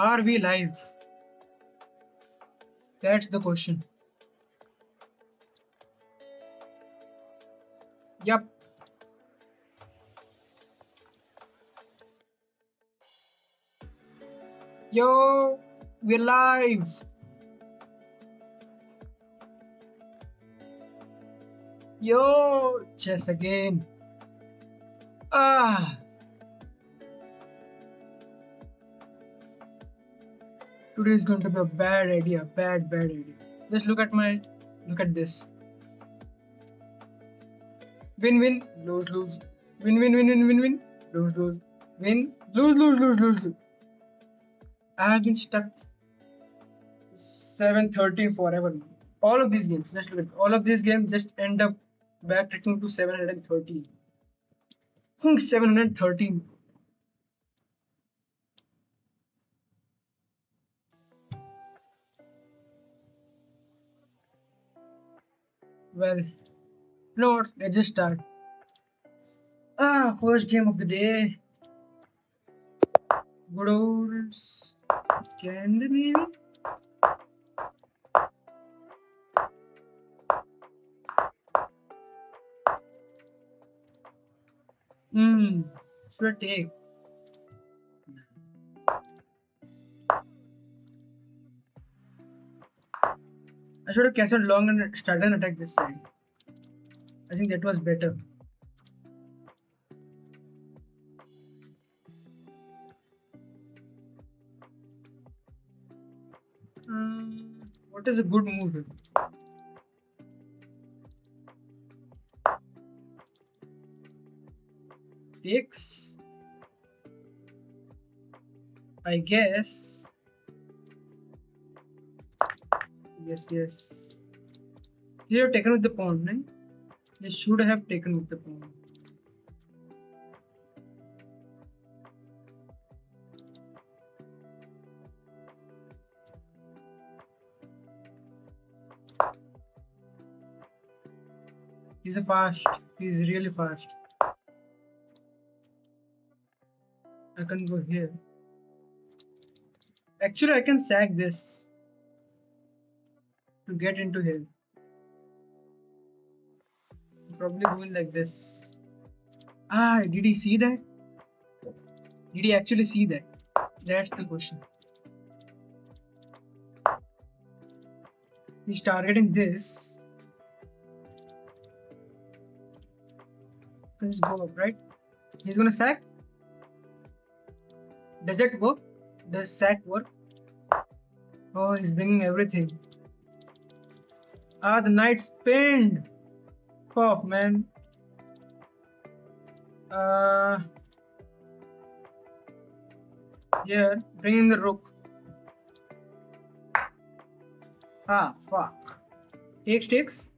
Are we live? That's the question. Yup. Yo, we're live. Yo, chess again. Ah, today is going to be a bad idea. Bad idea. Just look at this. Win, win, lose, lose. Win, win, win, win, win, win. Lose, lose. Win, lose, lose, lose, lose, lose. I have been stuck 713 forever. All of these games, just look at all of these games, just end up backtracking to 713. 713. Well, you know what? Let's just start. First game of the day. Good old Scandinavian. Should I take? I should have castled long and started an attack this side. I think that was better. What is a good move here? Takes, I guess. Yes. You have taken with the pawn, right? You should have taken with the pawn. He's really fast. I can go here. Actually, I can sack this to get into here. Probably going like this. Did he see that? Did he actually see that? That's the question. He's targeting this. Can just go up, right? He's gonna sack. Does that work? Does sack work? Oh, he's bringing everything. The knight's pinned. Off, man. Here, bring in the rook. Fuck. Takes.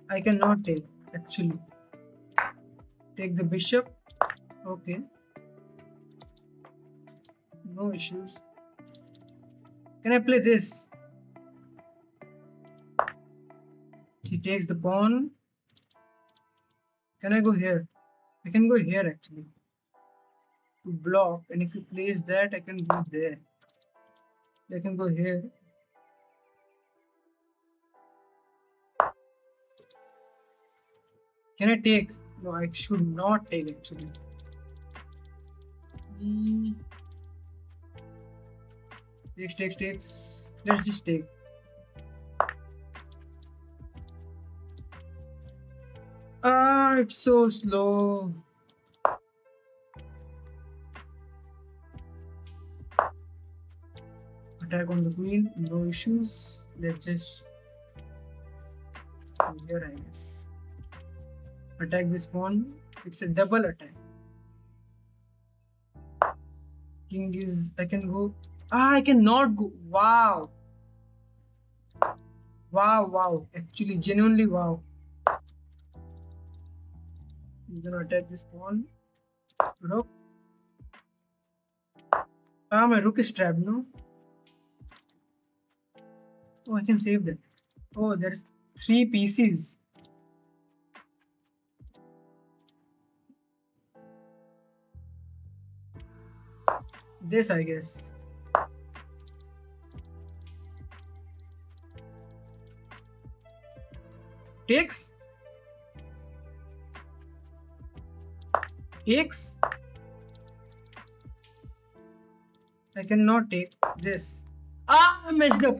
I cannot take, actually. Take the bishop. Okay. No issues. Can I play this? He takes the pawn. Can I go here? I can go here actually. To block, and if he plays that, I can go there. I can go here. Can I take? No, I should not take actually. Takes. Let's just take. It's so slow. Attack on the queen, no issues. Let's just here, I guess. Attack this pawn. It's a double attack. King is. I can go. I cannot go. Wow. Actually, genuinely wow. He's gonna attack this pawn. Rook. My rook is trapped, no? Oh, I can save that. Oh, there's 3 pieces. This, I guess. Takes. Takes. I cannot take this. Ah, I messed up.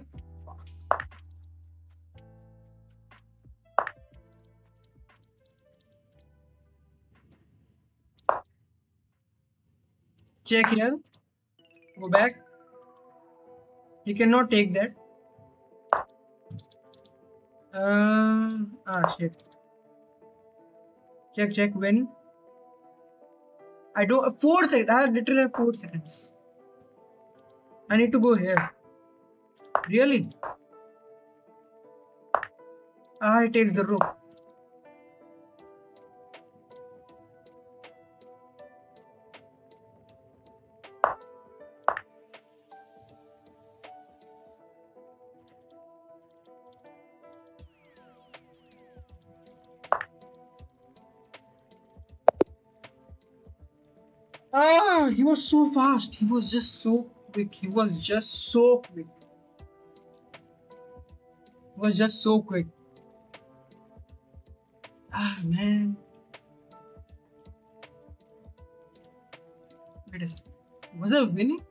Check here. Go back. He cannot take that. Shit. Check, win. I don't 4 seconds. I literally have 4 seconds. I need to go here. Really? He takes the rook. He was so fast. He was just so quick. He was just so quick. He was just so quick. Man. Wait a second. Was I winning?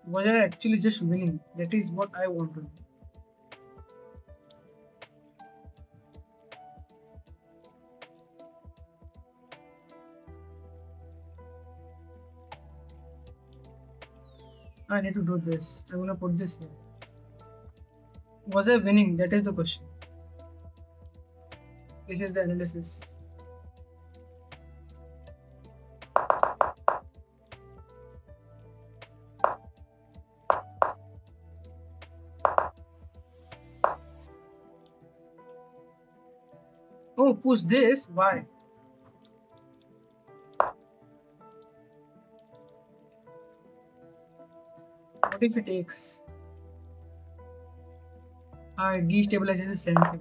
Was I actually just winning? That is what I want to know. I need to do this. I'm gonna put this here. Was I winning? That is the question. This is the analysis. Oh, push this? Why? What if it takes? It destabilizes the center.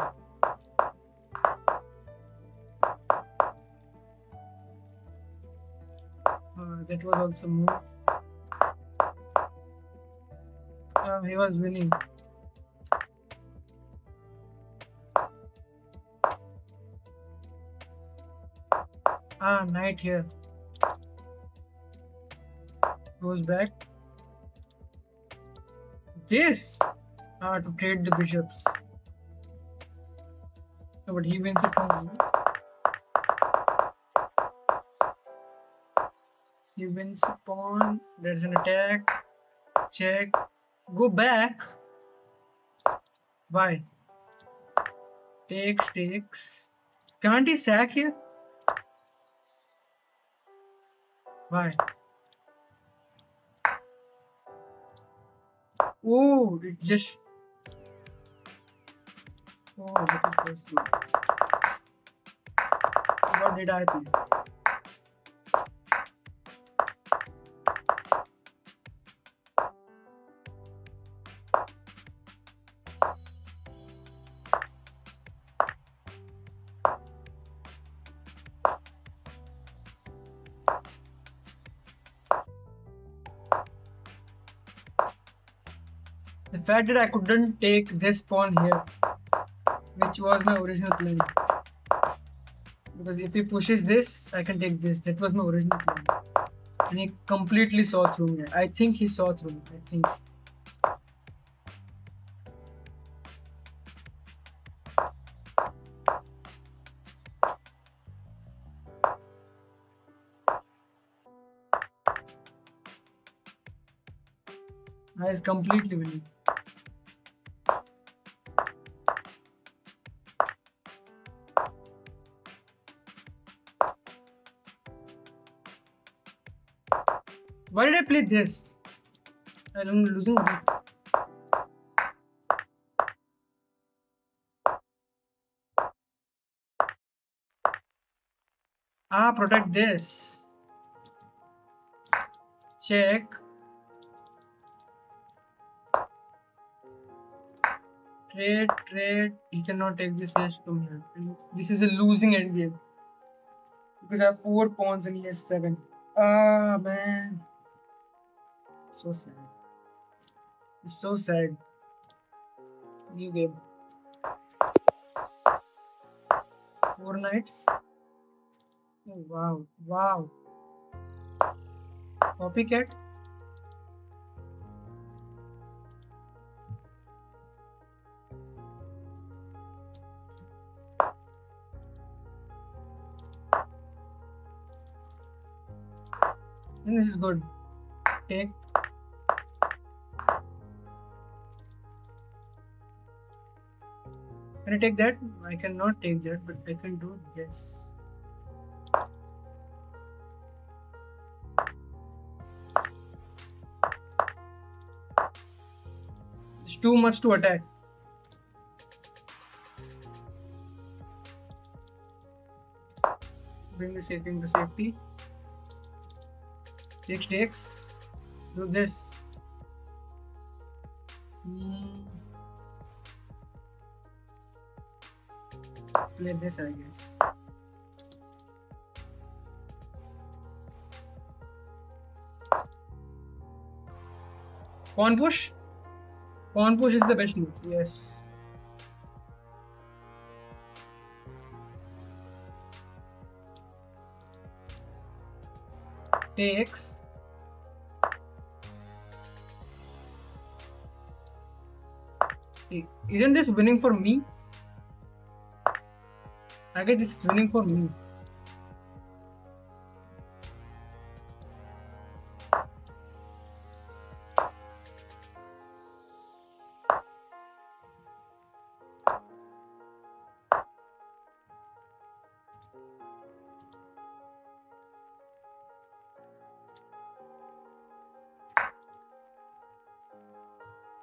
That was also move. He was winning. Knight here. Goes back. This to trade the bishops. No, but he wins it from here. He wins pawn. There's an attack. Check. Go back. Why? Takes. Can't he sack here? Why? Oh, it just. Oh, that is close to. What did I play? The fact that I couldn't take this pawn here, which was my original plan. Because if he pushes this, I can take this. That was my original plan. And he completely saw through me. I think he saw through me. I think. I is completely winning. Why did I play this? I'm losing a bit. Protect this. Check. Trade. He cannot take this edge from here. This is a losing endgame. Because I have 4 pawns and he has 7. Man. So sad. It's so sad. New game. 4 knights. Oh wow. Wow. Copycat. And this is good. Take. Can I take that? I cannot take that, but I can do this. It's too much to attack. Bring the safety into safety. Takes. Do this. Play this, I guess. Pawn push? Pawn push is the best move, yes. Takes. Isn't this winning for me? I guess this is winning for me.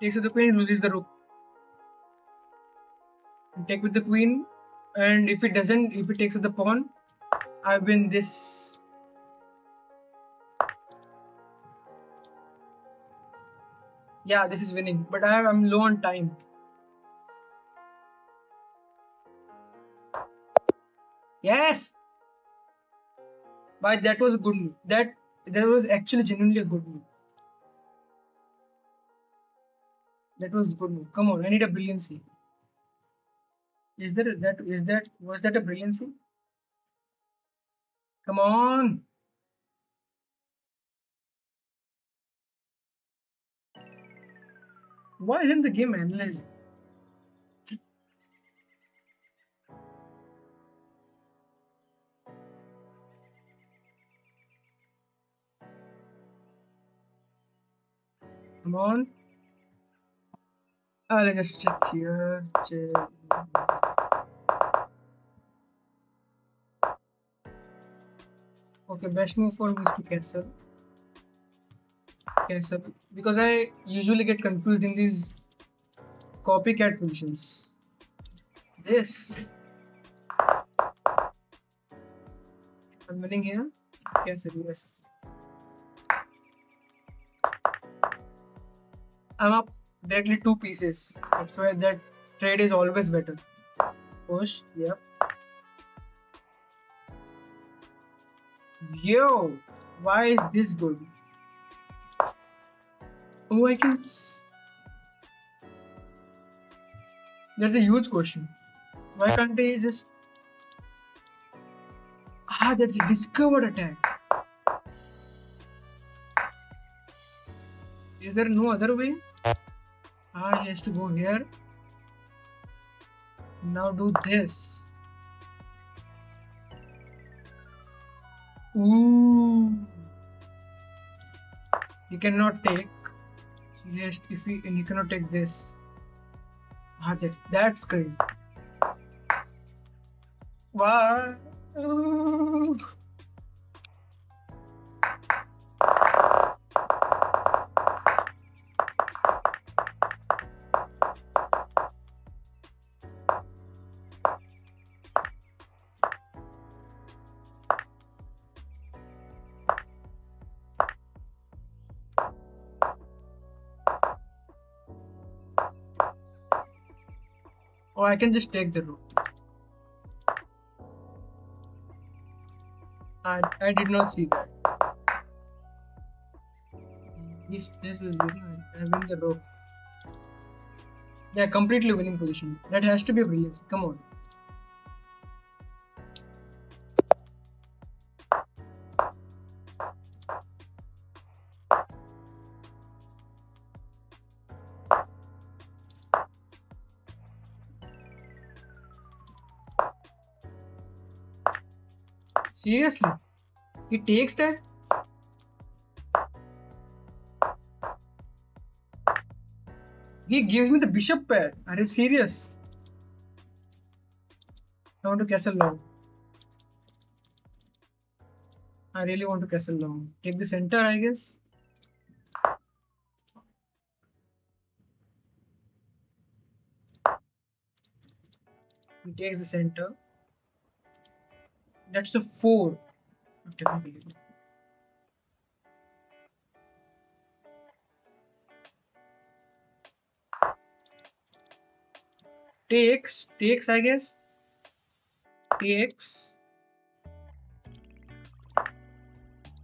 Takes with the queen, loses the rook. Take with the queen, and if it takes with the pawn, I win this. Yeah, this is winning, but I'm low on time. Yes! But that was a good move. That was actually genuinely a good move. That was a good move. Come on, I need a brilliancy. Was that a brilliancy? Come on! Why isn't the game analyzed? Come on. Let's just check here. Okay, best move for me is to castle. Because I usually get confused in these copycat positions. This. I'm winning here. Castle, yes. I'm up directly 2 pieces. That's why that trade is always better. Push, yep. Yo, why is this good? Oh, I can. There's a huge question. Why can't I just. That's a discovered attack. Is there no other way? He has to go here. Now do this. Ooh. He cannot take. So and he cannot take this. That's crazy. Wow. Ooh. Oh, I can just take the rook. I did not see that. This was winning. I win the rook. They are completely winning position. That has to be brilliant. Come on. Seriously? He takes that? He gives me the bishop pair. Are you serious? I want to castle long. I really want to castle long. Take the center, I guess. He takes the center. That's a 4. Technically. Takes, I guess. Takes.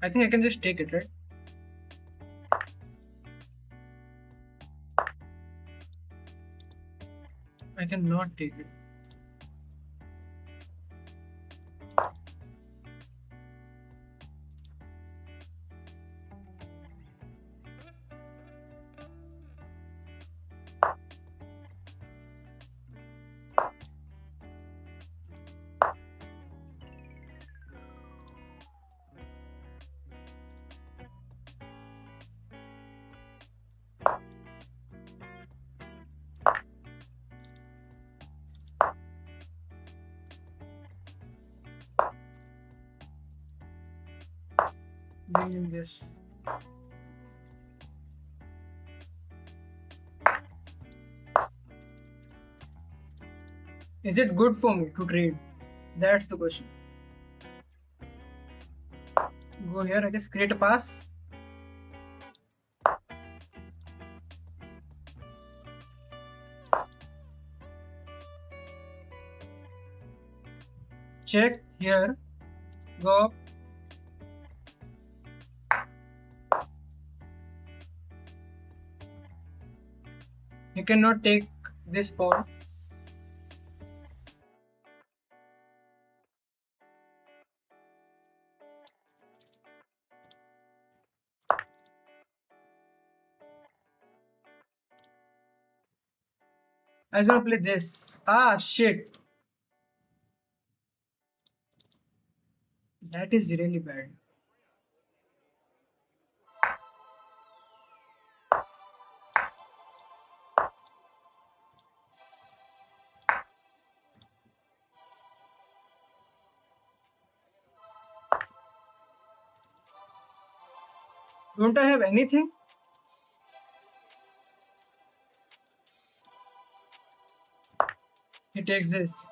I think I can just take it, right? I cannot take it. Bring in this. Is it good for me to trade? That's the question. Go here, I guess. Create a pass. Check here. Go up. You cannot take this pawn. I was gonna play this. Ah, shit. That is really bad. Don't I have anything? He takes this.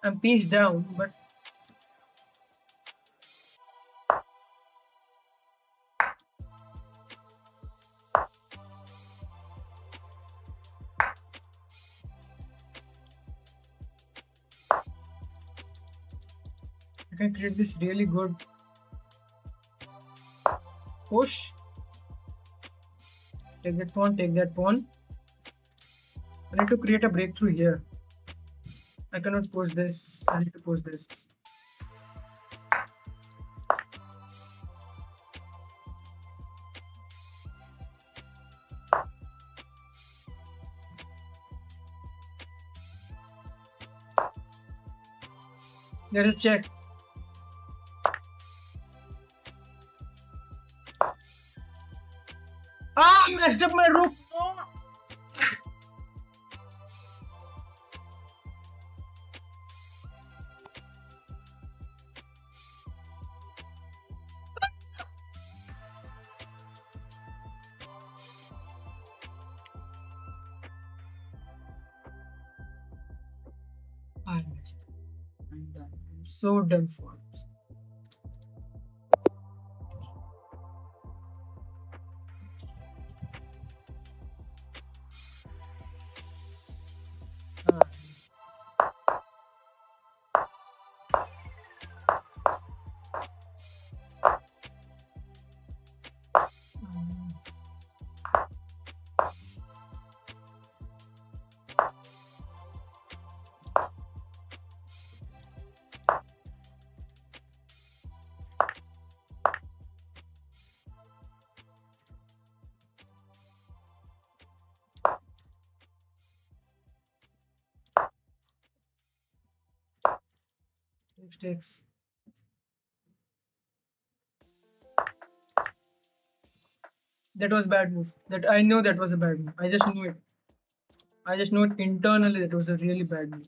I'm pieced down, but I can create this really good push. Take that pawn, take that pawn. I need to create a breakthrough here. I cannot push this. I need to push this. There's a check. Ah, messed up my rook. No. I messed up. I'm done. I'm so done for. Ah. Mistakes. That was bad move. That I know that was a bad move. I just knew it. I just know it internally that was a really bad move.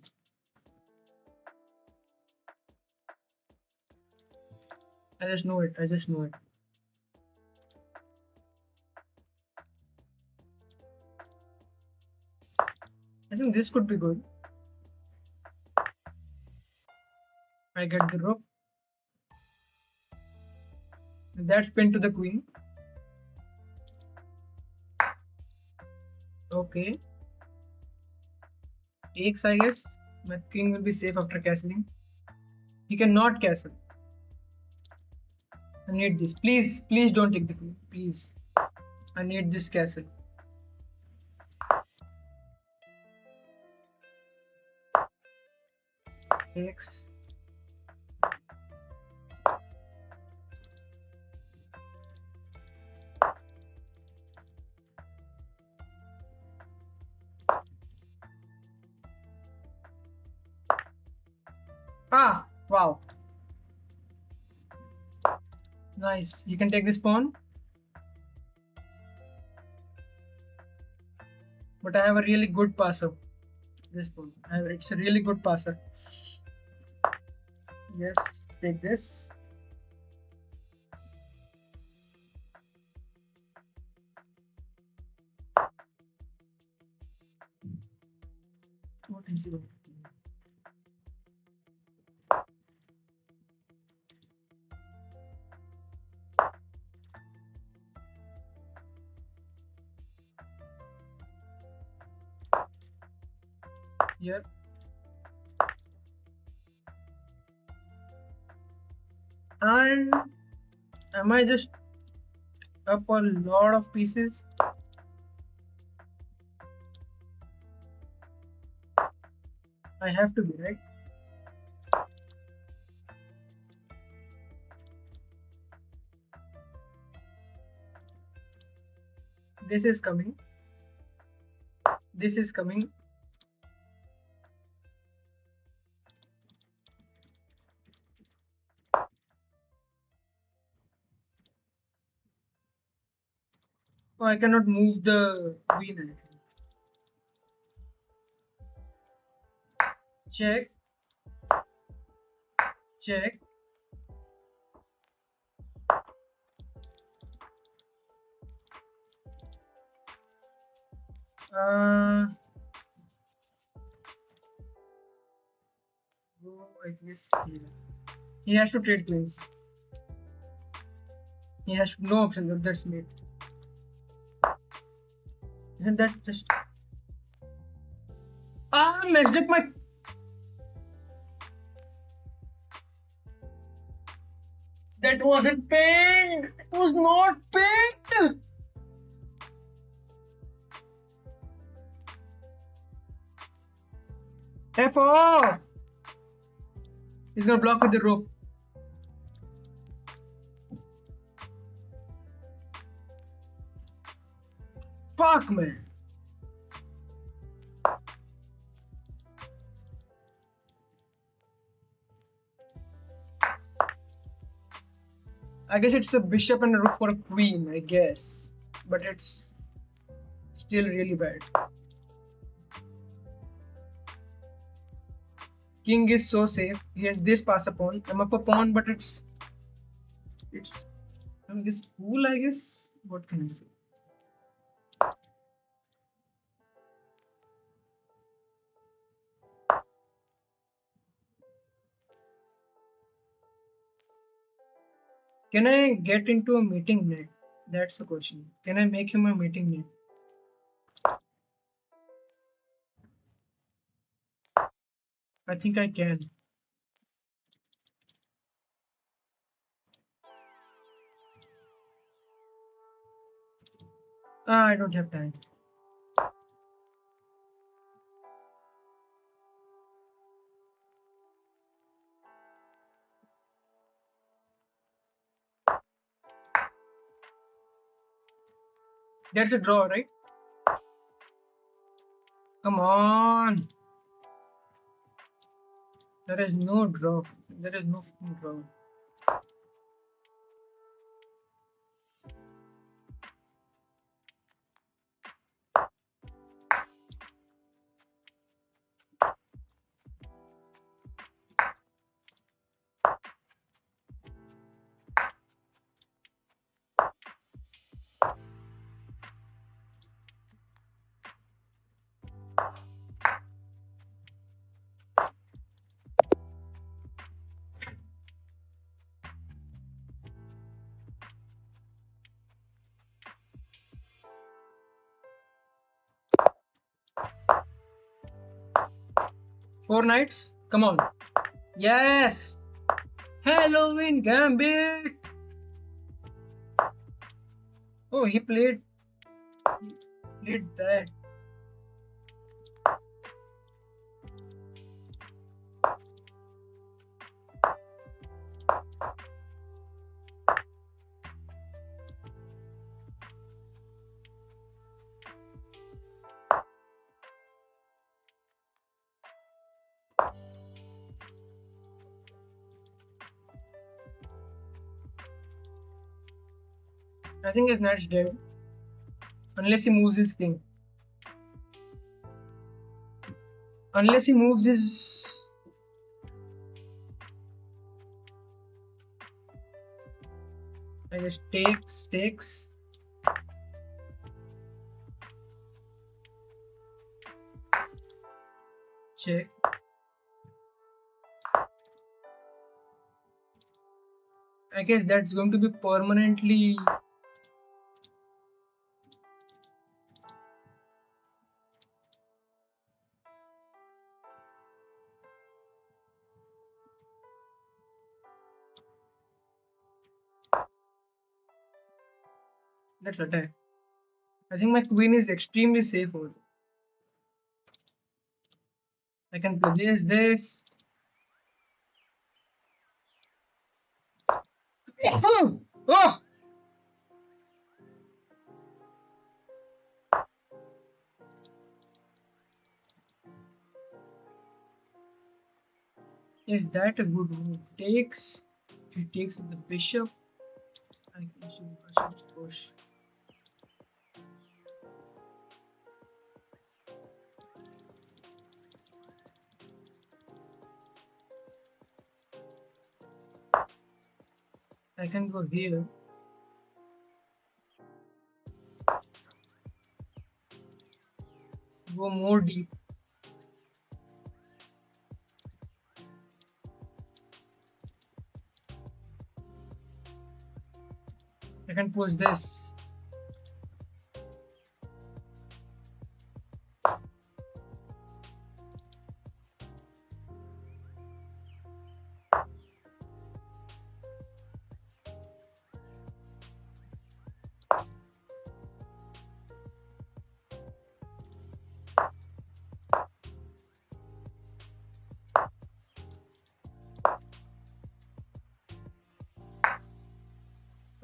I just know it. I just know it. I think this could be good. I get the rook. That's pinned to the queen. Okay. Takes, I guess. My king will be safe after castling. He cannot castle. I need this. Please, please don't take the queen. Please. I need this castle. Takes. Ah! Wow. Nice. You can take this pawn. But I have a really good passer. This pawn. It's a really good passer. Yes. Take this. What is it? Here. And am I just up a lot of pieces? I have to be, right? This is coming. This is coming. Oh, I cannot move the queen. Check. Check. Go, I guess here. He has to trade queens. He has no option. That's mate. Isn't that just? Ah, messed up my. That wasn't pinned. It was not pinned. F off. He's gonna block with the rook. Fuck, man. I guess it's a bishop and a rook for a queen, I guess. But it's still really bad. King is so safe. He has this pass a pawn. I'm up a pawn, but it's I guess cool, I guess. What can I say? Can I get into a meeting net? That's the question. Can I make him a meeting net? I think I can. Ah, I don't have time. That's a draw, right? Come on. There is no draw. There is no fucking ground. Four knights? Come on. Yes! Halloween Gambit! Oh, he played that. I think his knight's dead. Unless he moves his king. Unless he moves his... I guess takes. Check. I guess that's going to be permanently... Let's attack. I think my queen is extremely safe over. I can play this. Oh! Oh! Is that a good move? Takes. If he takes with the bishop, I should push. I can go here. Go more deep. I can push this.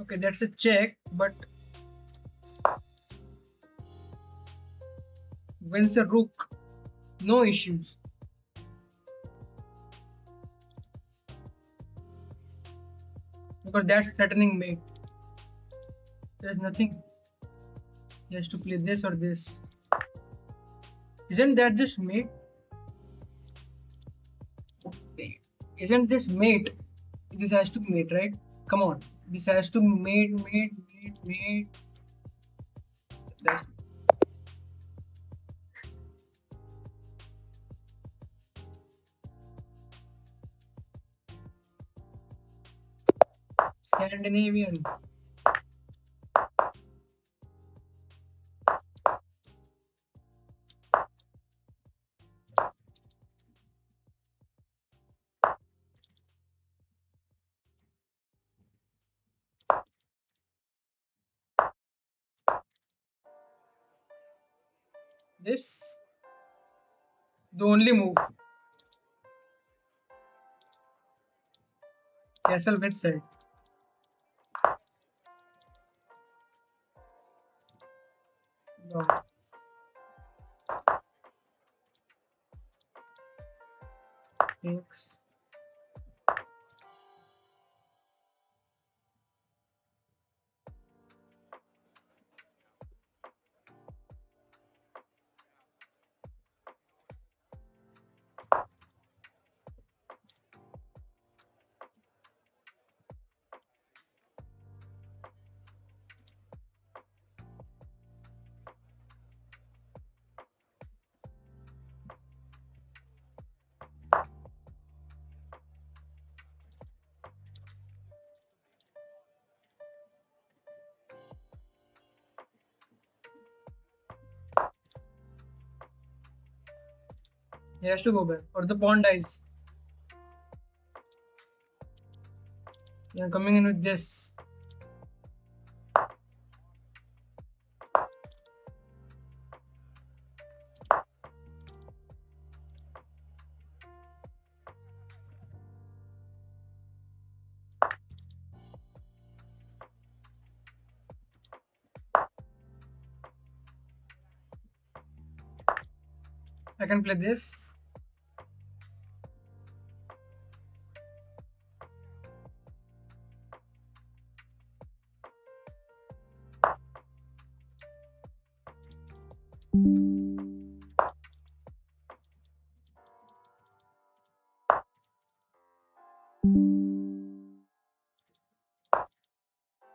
Okay, that's a check, but wins a rook. No issues. Because that's threatening mate. There's nothing. He has to play this or this. Isn't that just mate? Isn't this mate? This has to be mate, right? Come on. This has to mate. That's Scandinavian. This the only move. Castle with side. No. Takes. He has to go back, or the pawn dies. Yeah, coming in with this. I can play this.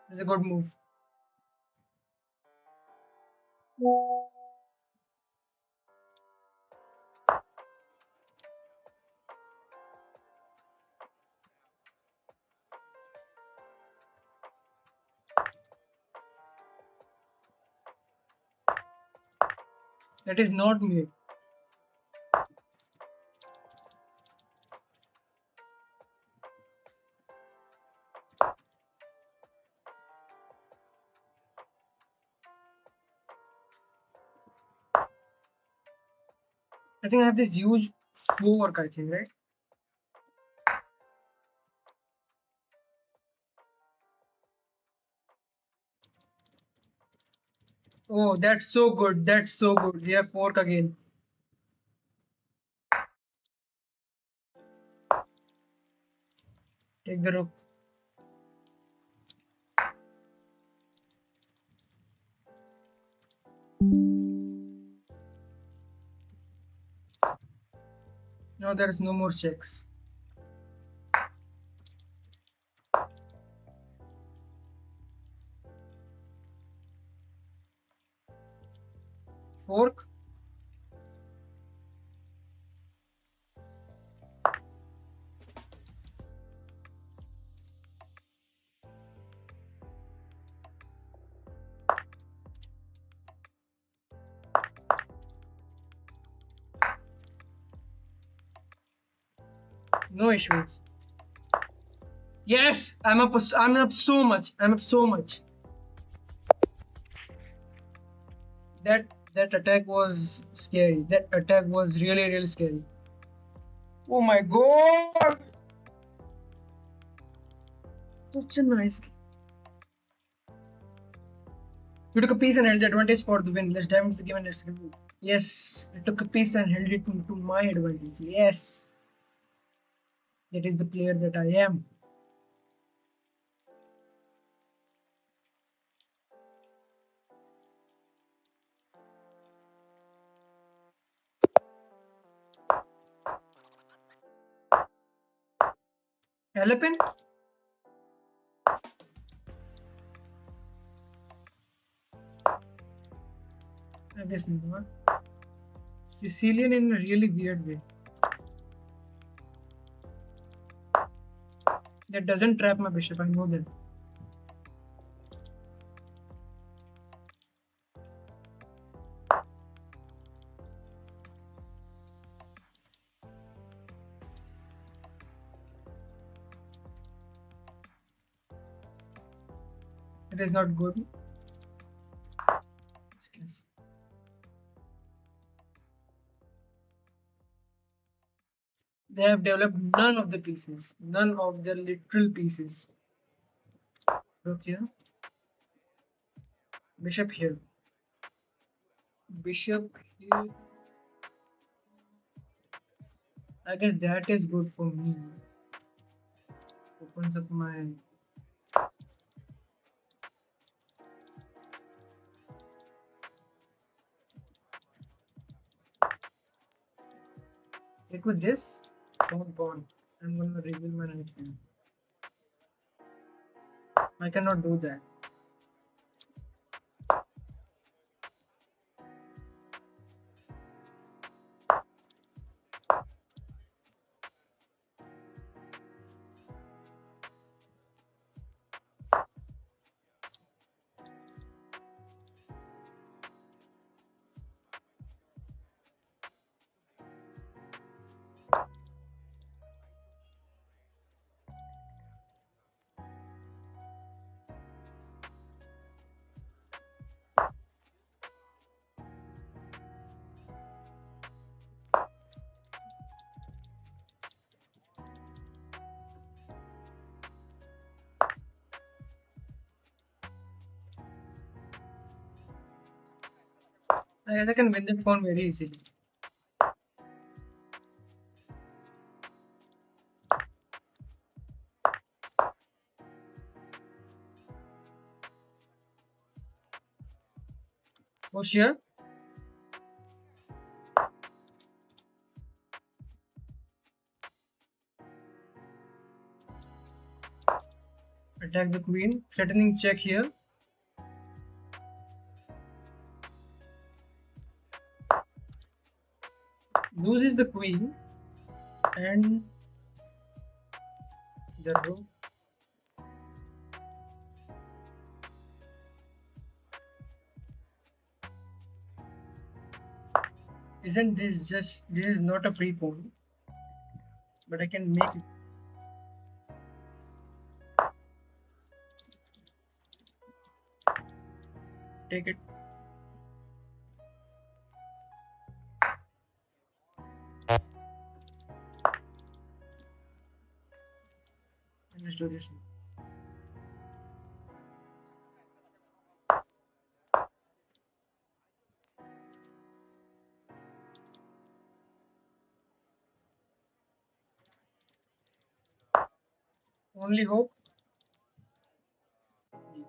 It's a good move. That is not me. I think I have this huge fork, I think, right? Oh, that's so good. That's so good. We have fork again. Take the rook. Now there is no more checks. Fork. No issues. Yes, I'm up. I'm up so much. I'm up so much. That attack was scary. That attack was really scary. Oh my god! Such a nice game. You took a piece and held the advantage for the win. Let's dive into the game and let's review. Yes, I took a piece and held it to my advantage. Yes, that is the player that I am. Alapin? I guess not. Sicilian in a really weird way. That doesn't trap my bishop, I know that. It is not good. They have developed none of the pieces. None of the literal pieces. Rook here. Bishop here. Bishop here. I guess that is good for me. Opens up my... Like with this, don't pawn. I'm gonna reveal my knight here. I cannot do that. I guess I can win that pawn very easily. Push here. Attack the queen. Threatening check here. Loses the queen. And the rook. Isn't this just, this is not a free pawn, but I can make it. Take it. Let's do this. Only hope.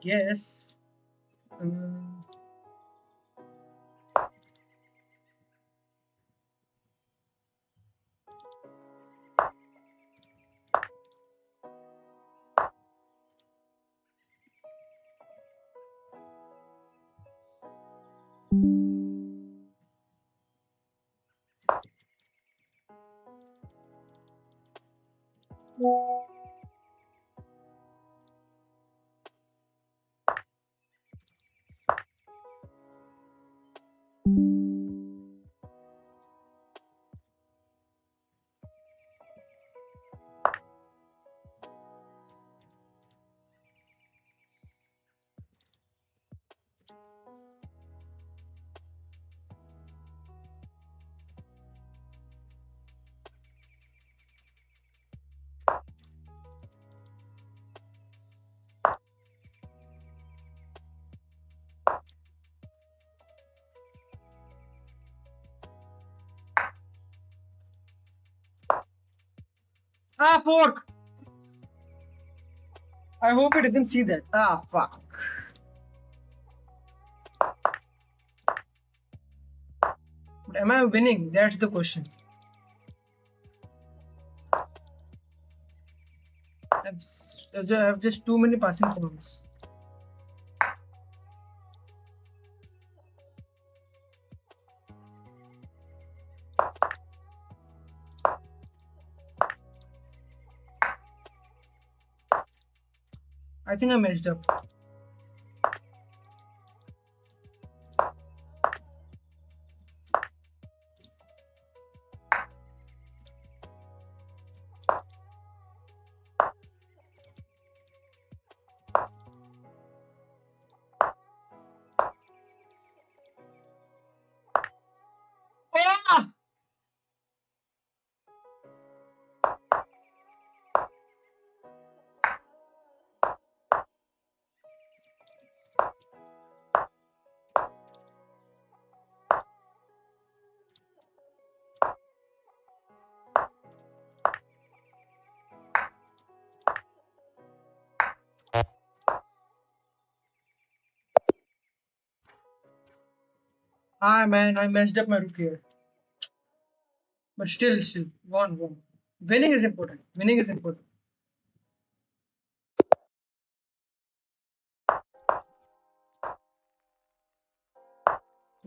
Yes. Um, Fork! I hope it doesn't see that. Fuck. But am I winning? That's the question. I have just too many passing pawns. I think I messed up. Ah! Man, I messed up my rook here. But still, won. Winning is important. Winning is important.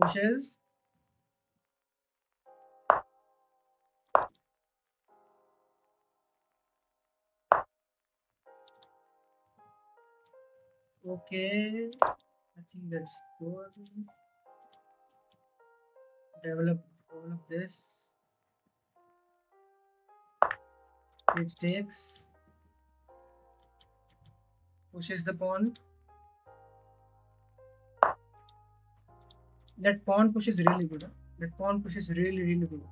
Pushes. Okay. I think that's good. Develop all of this. It takes. Pushes the pawn. That pawn push is really good. Huh? That pawn push is really good.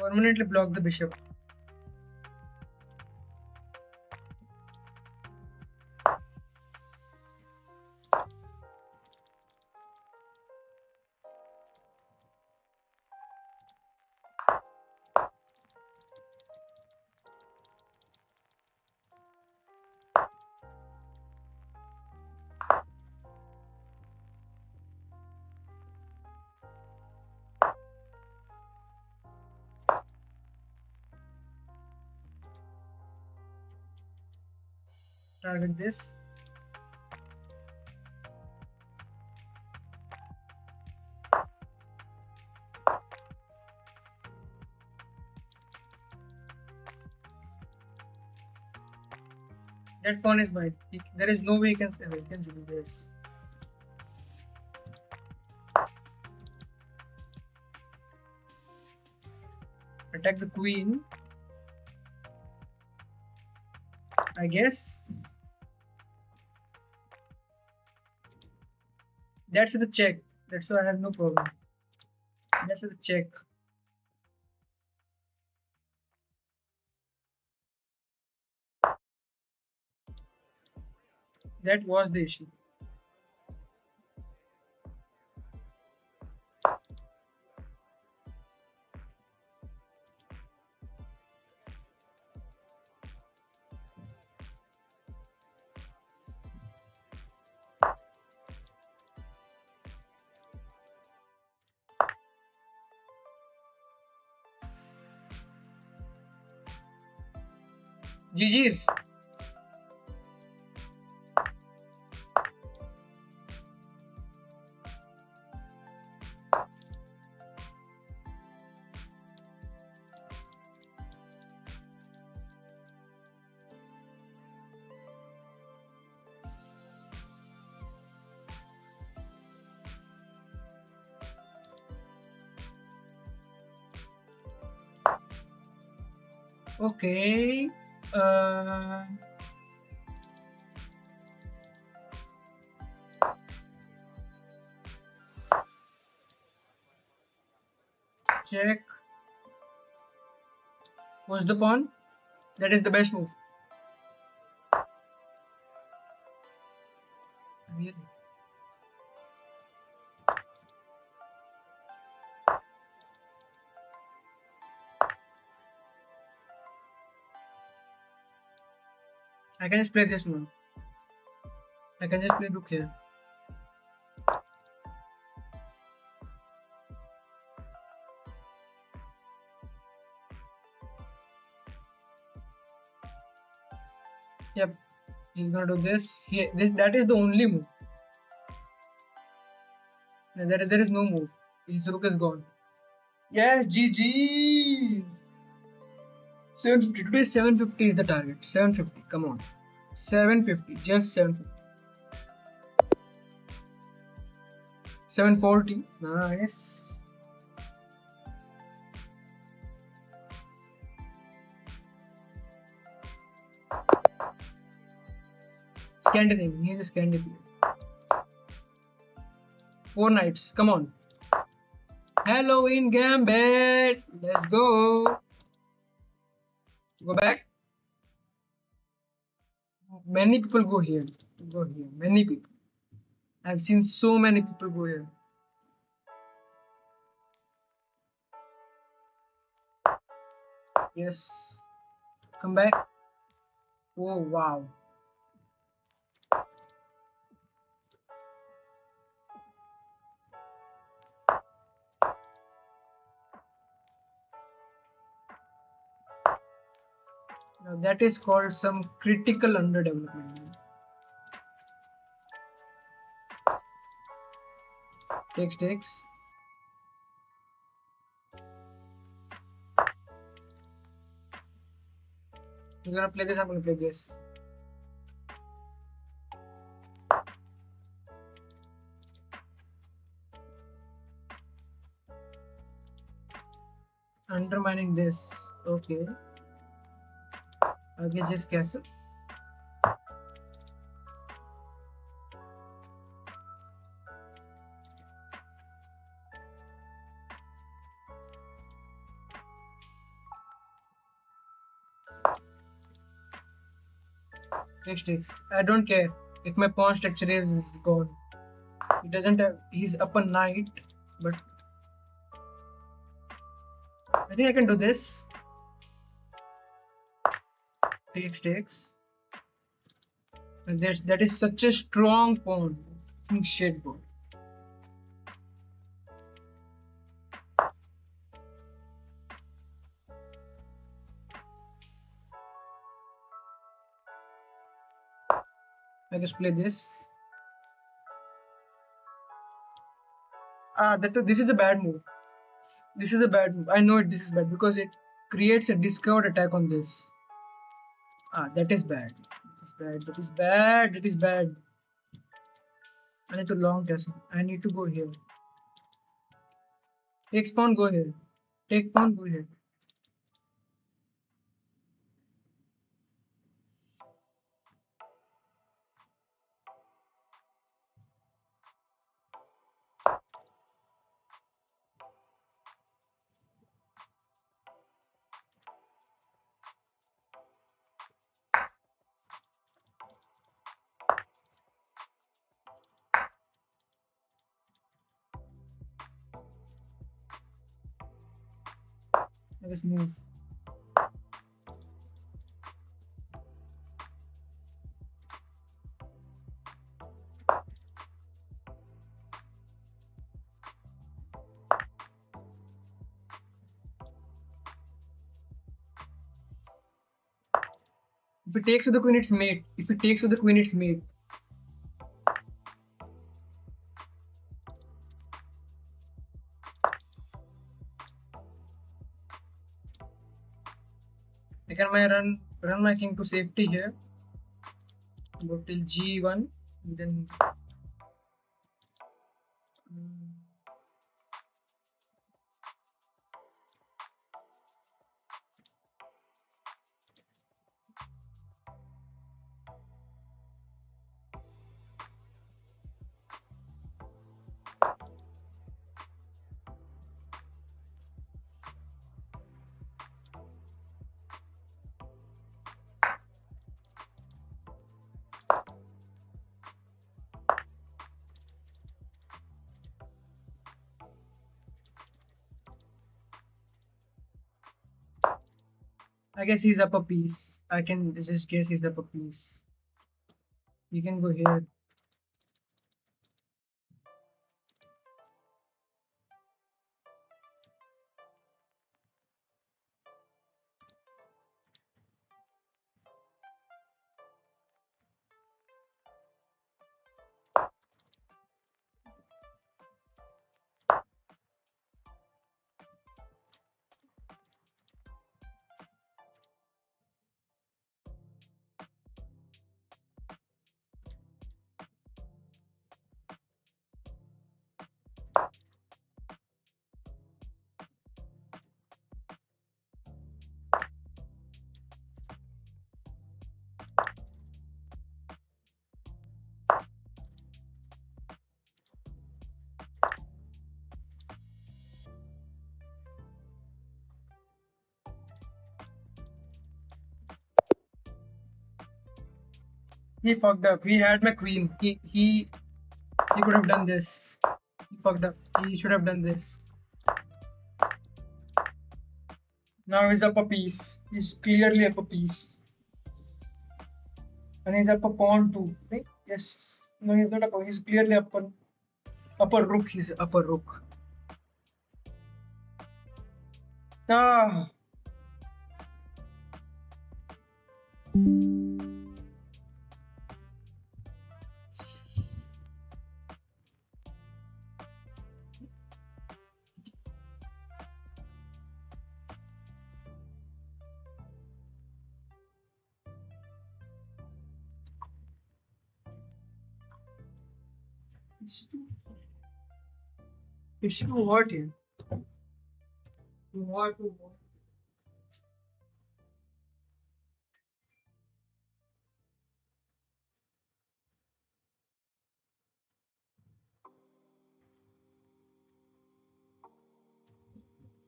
permanently block the bishop. Target this. That pawn is mine. There is no way he can do this. Attack the queen. I guess. That's the check. That's why I have no problem. That's the check. That was the issue. GG's. Okay. Check. What's the pawn? That is the best move. Really? I can just play this now. I can just play rook here. Yep, he's gonna do this. That is the only move. There is no move. His rook is gone. Yes, GG's. 750. Today 750 is the target. 750. Come on. 750. Just 750. 740. Nice. Scandinavian. He's a Scandinavian. 4 knights. Come on. Halloween Gambit. Let's go. Go back. Many people go here. Go here. Many people. I've seen so many people go here. Yes. Come back. Oh, wow. Now that is called some critical underdevelopment. Takes. He's gonna play this, I'm gonna play this. Undermining this. Okay. Okay, just castle. takes. I don't care if my pawn structure is gone. He doesn't have. He's up a knight, but I think I can do this. Takes. And that is such a strong pawn. Shit, bro. I just play this. This is a bad move. This is a bad move. I know it. This is bad because it creates a discovered attack on this. That is bad. That is bad. That is bad. I need to long castle. I need to go here. Take pawn, go here. Take pawn, go here. I just move. If it takes with the queen, it's mate. If it takes with the queen, it's mate. I can run my king to safety here. Go till g1, then I guess he's up a piece. I can just guess he's up a piece. You can go here. He fucked up. He had my queen. He could have done this. He fucked up. He should have done this. Now he's up a piece. He's clearly up a piece. And he's up a pawn too. Right? Yes. No, he's not up a, he's clearly up a upper rook. He's upper rook. Ah. It's too hot here. Too hot, too hot.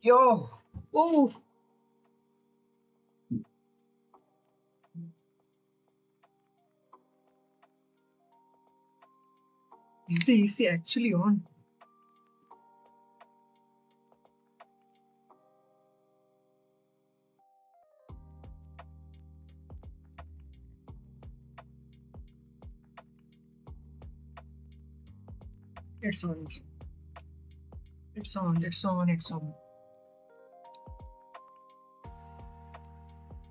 Yo. Oh. Is the AC actually on? It's on. It's on. It's on. It's on.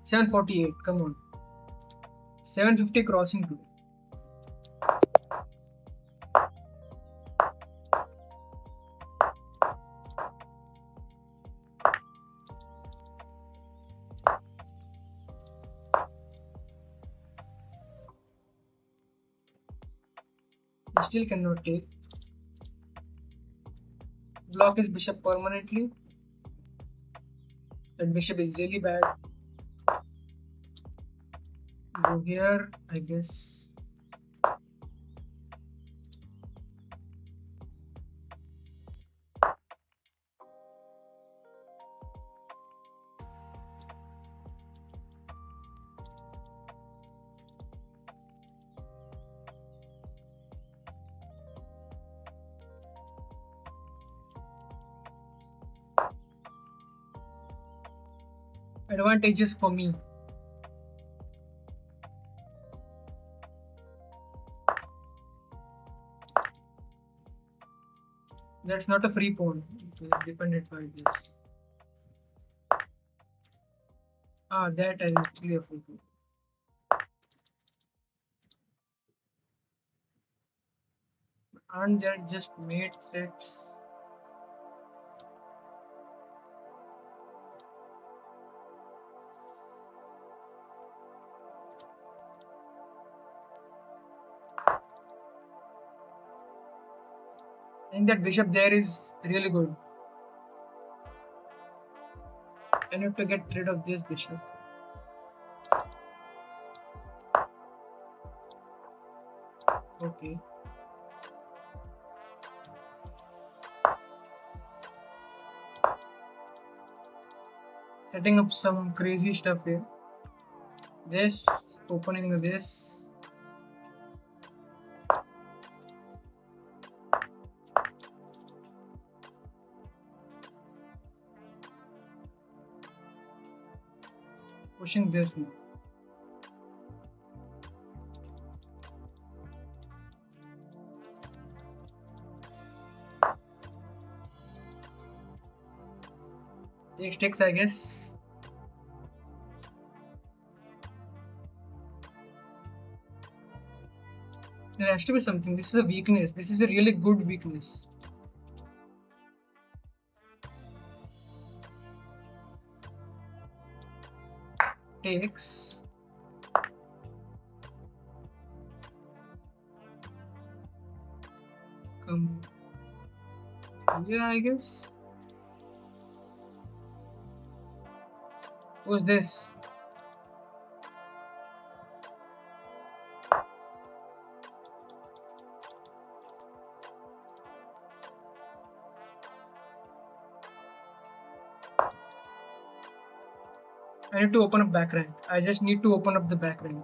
748. Come on. 750 crossing too. I still cannot take. Block his bishop permanently. That bishop is really bad. Go here, I guess. Advantages for me. That's not a free pawn. It is dependent by this. Ah, that is actually a free pawn. Aren't there just mate threats? I think that bishop there is really good. I need to get rid of this bishop. Okay. Setting up some crazy stuff here. This, opening this. Pushing this now. Takes, I guess. There has to be something. This is a weakness. This is a really good weakness. Takes. Come. Yeah, I guess. What's this? I need to open up back rank. I just need to open up the back rank.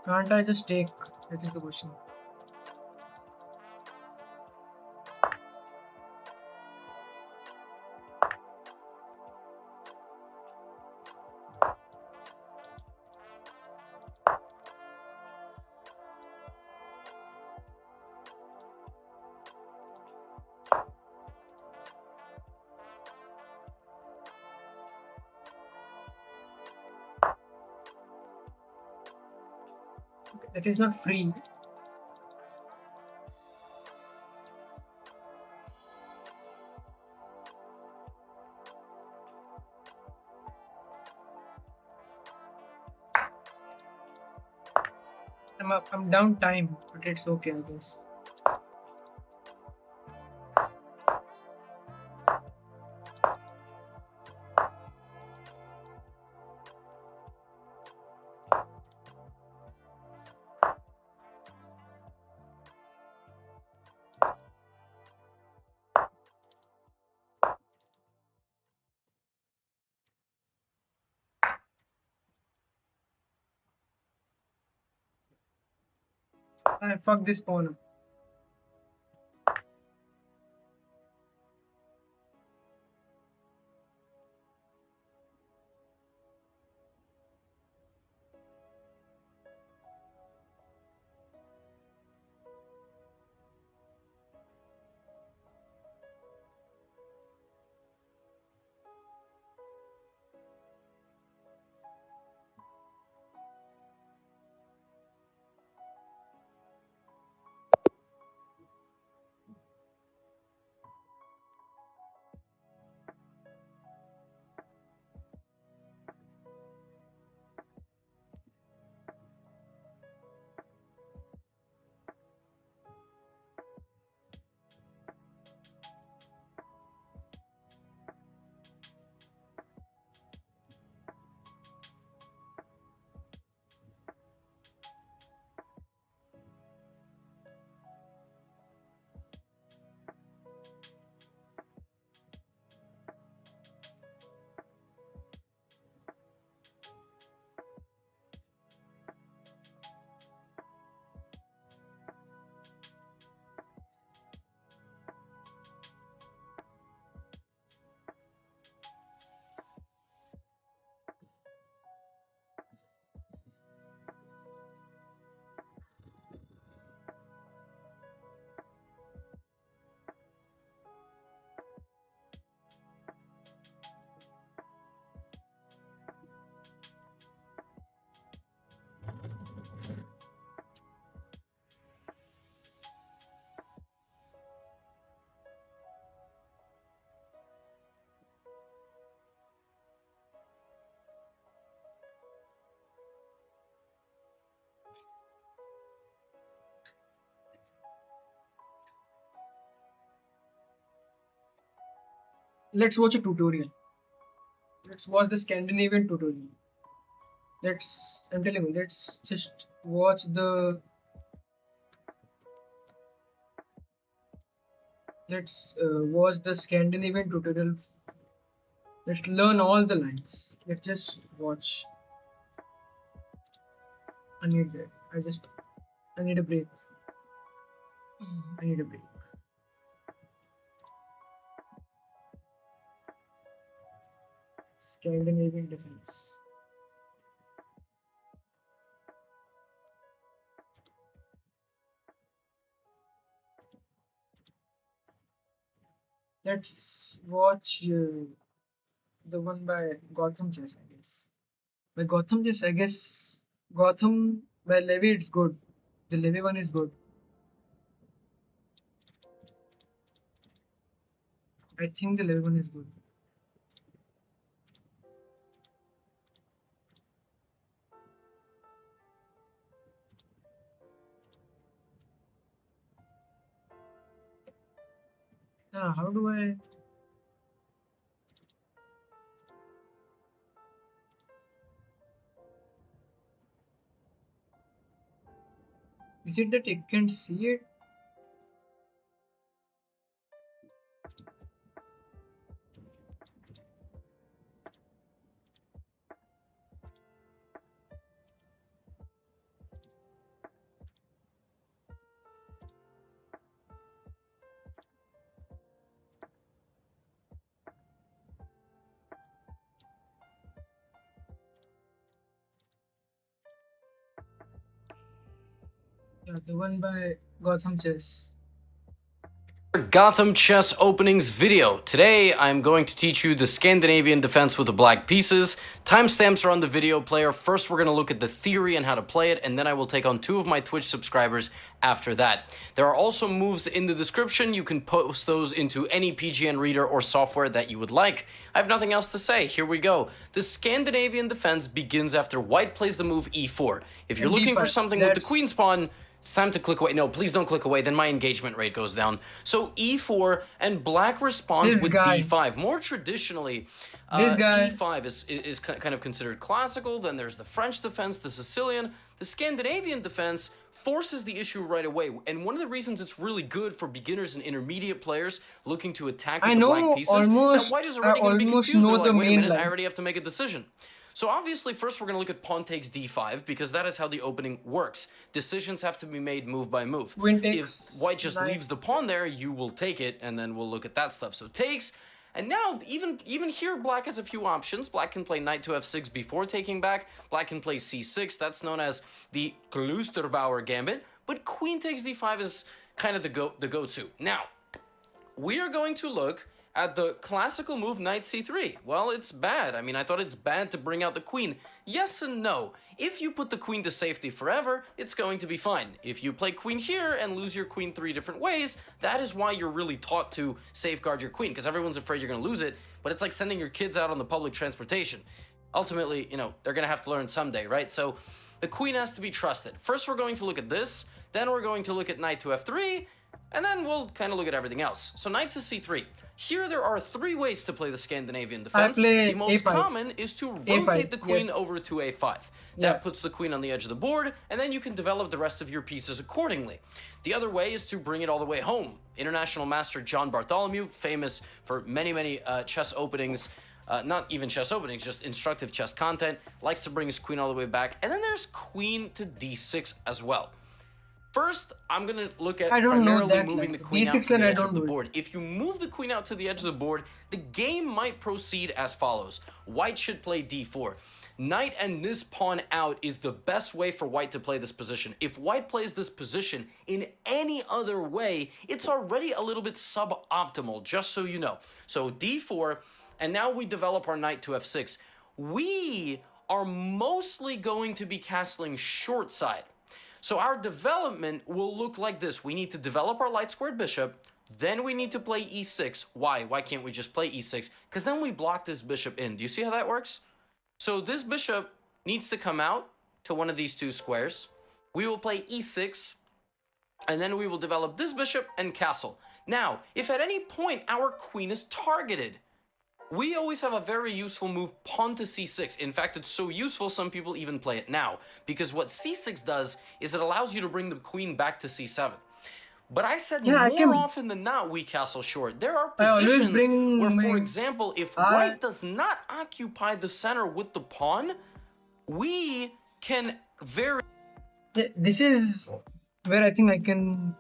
Can't I just take? That is the question. Okay, that is not free. I'm down time, but it's okay, I guess. I fuck this pawn up. Let's watch a tutorial. Let's watch the Scandinavian tutorial. I'm telling you, let's just watch the. Let's watch the Scandinavian tutorial. Let's learn all the lines. Let's just watch. I need that. I need a break. I need a break. Scandinavian defense. Let's watch the one by Gotham Chess, I guess. By Gotham Chess, I guess Gotham by Levy, it's good. The Levy one is good. I think the Levy one is good. How do I? Is it that it can see it? Yeah, the one by Gotham Chess. Gotham Chess Openings video. Today I'm going to teach you the Scandinavian defense with the black pieces. Timestamps are on the video player. First we're going to look at the theory and how to play it, and then I will take on 2 of my Twitch subscribers after that. There are also moves in the description. You can post those into any PGN reader or software that you would like. I have nothing else to say. Here we go. The Scandinavian defense begins after white plays the move e4. If you're looking for something with the queen's pawn, it's time to click away. No, please don't click away, then my engagement rate goes down. So e4, and black responds with d5. More traditionally, e5 is kind of considered classical. Then there's the French defense, the Sicilian. The Scandinavian defense forces the issue right away. And one of the reasons it's really good for beginners and intermediate players looking to attack with the black pieces is that white is already going to be confused. They're like, wait a minute, I already have to make a decision. So obviously, first we're going to look at pawn takes d5 because that is how the opening works. Decisions have to be made move by move. Queen If takes white just knight. leaves the pawn there, you will take it, and then we'll look at that stuff. So takes, and now even here, black has a few options. Black can play knight to f6 before taking back. Black can play c6. That's known as the Kloosterbauer gambit. But queen takes d5 is kind of the go-to. Now, we are going to look at the classical move knight c3. Well, it's bad. I mean, I thought it's bad to bring out the queen. Yes and no. If you put the queen to safety forever, it's going to be fine. If you play queen here and lose your queen 3 different ways, that is why you're really taught to safeguard your queen, because everyone's afraid you're going to lose it, but it's like sending your kids out on the public transportation. Ultimately, you know, they're going to have to learn someday, right? So the queen has to be trusted. First, we're going to look at this, then we're going to look at knight to f3, and then we'll kind of look at everything else. So knight to c3. Here there are 3 ways to play the Scandinavian defense. The most common is to rotate the queen over to a5. That puts the queen on the edge of the board, and then you can develop the rest of your pieces accordingly. The other way is to bring it all the way home. International master John Bartholomew, famous for many chess openings, not even chess openings, just instructive chess content, likes to bring his queen all the way back. And then there's queen to d6 as well. First, I'm going to look at primarily moving the queen out to the edge of the board. If you move the queen out to the edge of the board, the game might proceed as follows. White should play d4. Knight and this pawn out is the best way for white to play this position. If white plays this position in any other way, it's already a little bit suboptimal, just so you know. So d4, and now we develop our knight to f6. We are mostly going to be castling short side. So our development will look like this. We need to develop our light squared bishop, then we need to play e6. Why? Why can't we just play e6? Because then we block this bishop in. Do you see how that works? So this bishop needs to come out to one of these 2 squares. We will play e6, and then we will develop this bishop and castle. Now, if at any point our queen is targeted, we always have a very useful move, pawn to c6. In fact, it's so useful, some people even play it now. Because what c6 does is it allows you to bring the queen back to c7. But I said more often than not, we castle short. There are positions where, for example, if white does not occupy the center with the pawn, we can very... This is where I think I can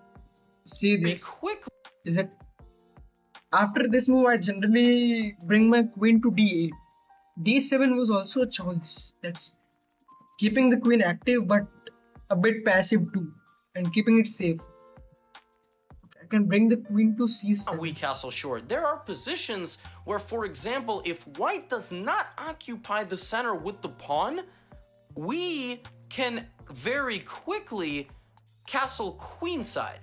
see this. Quickly. Is that after this move, I generally bring my queen to d8. d7 was also a choice. That's keeping the queen active but a bit passive too, and keeping it safe. I can bring the queen to c7. We castle short. There are positions where, for example, if white does not occupy the center with the pawn, we can very quickly castle queenside.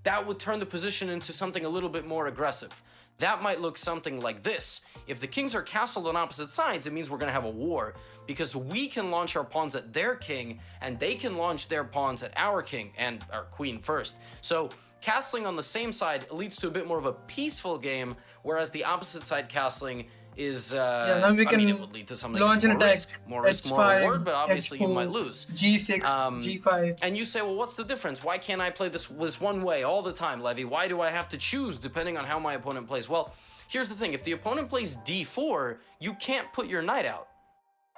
That would turn the position into something a little bit more aggressive. That might look something like this. If the kings are castled on opposite sides, it means we're going to have a war, because we can launch our pawns at their king, and they can launch their pawns at our king and our queen first. So castling on the same side leads to a bit more of a peaceful game, whereas the opposite side castling is, now we can it would lead to something launch an attack, more risk, more reward, but obviously H4, you might lose. G6, G5. And you say, well, what's the difference? Why can't I play this one way all the time, Levy? Why do I have to choose depending on how my opponent plays? Well, here's the thing. If the opponent plays D4, you can't put your knight out.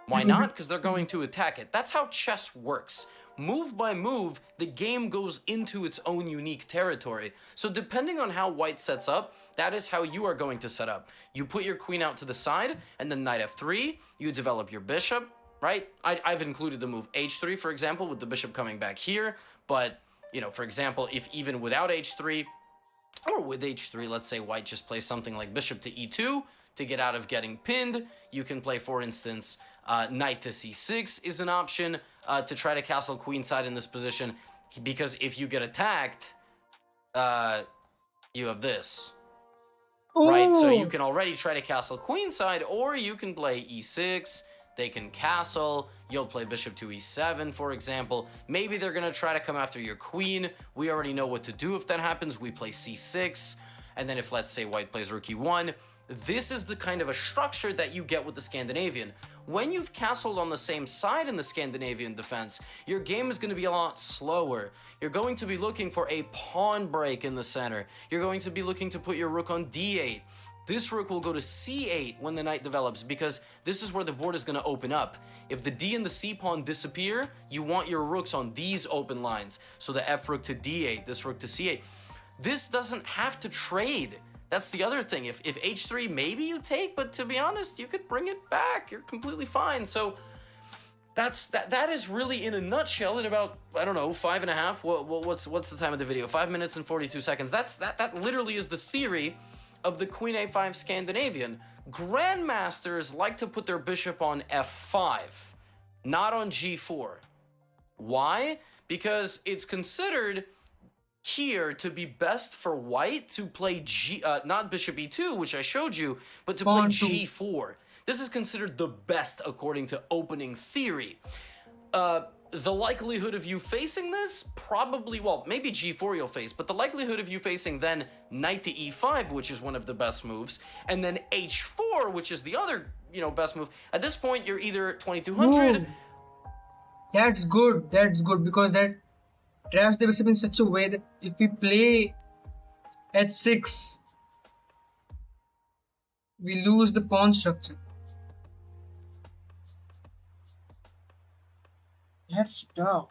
Why not? Because they're going to attack it. That's how chess works. Move by move, the game goes into its own unique territory. So depending on how white sets up, that is how you are going to set up. You put your queen out to the side, and then knight f3, you develop your bishop, right? I've included the move h3, for example, with the bishop coming back here. But, you know, for example, if even without h3, or with h3, let's say white just plays something like bishop to e2 to get out of getting pinned, you can play, for instance, knight to c6 is an option to try to castle queenside in this position, because if you get attacked, you have this. Right, so you can already try to castle queenside, or you can play e6, they can castle, you'll play bishop to e7, for example. Maybe they're going to try to come after your queen. We already know what to do if that happens. We play c6, and then if, let's say, white plays rook e1, this is the kind of a structure that you get with the Scandinavian. When you've castled on the same side in the Scandinavian defense, your game is going to be a lot slower. You're going to be looking for a pawn break in the center. You're going to be looking to put your rook on d8. this rook will go to c8 when the knight develops, because this is where the board is going to open up. If the d and the c pawn disappear, you want your rooks on these open lines. So the f rook to d8, this rook to c8. This doesn't have to trade. That's the other thing. If h3, maybe you take, but to be honest, you could bring it back. You're completely fine. So that is really, in a nutshell, in about, I don't know, 5.5. What's the time of the video? 5 minutes and 42 seconds. That literally is the theory of the Queen A5 Scandinavian. Grandmasters like to put their bishop on f5, not on g4. Why? Because it's considered here to be best for white to play not bishop e2, which I showed you, but to play g4. This is considered the best according to opening theory. The likelihood of you facing this, probably, well, maybe g4 you'll face, but the likelihood of you facing then knight to e5, which is one of the best moves, and then h4, which is the other, best move. At this point, you're either 2200. Ooh, that's good, because that traps the bishop in such a way that if we play h6, we lose the pawn structure. That's tough.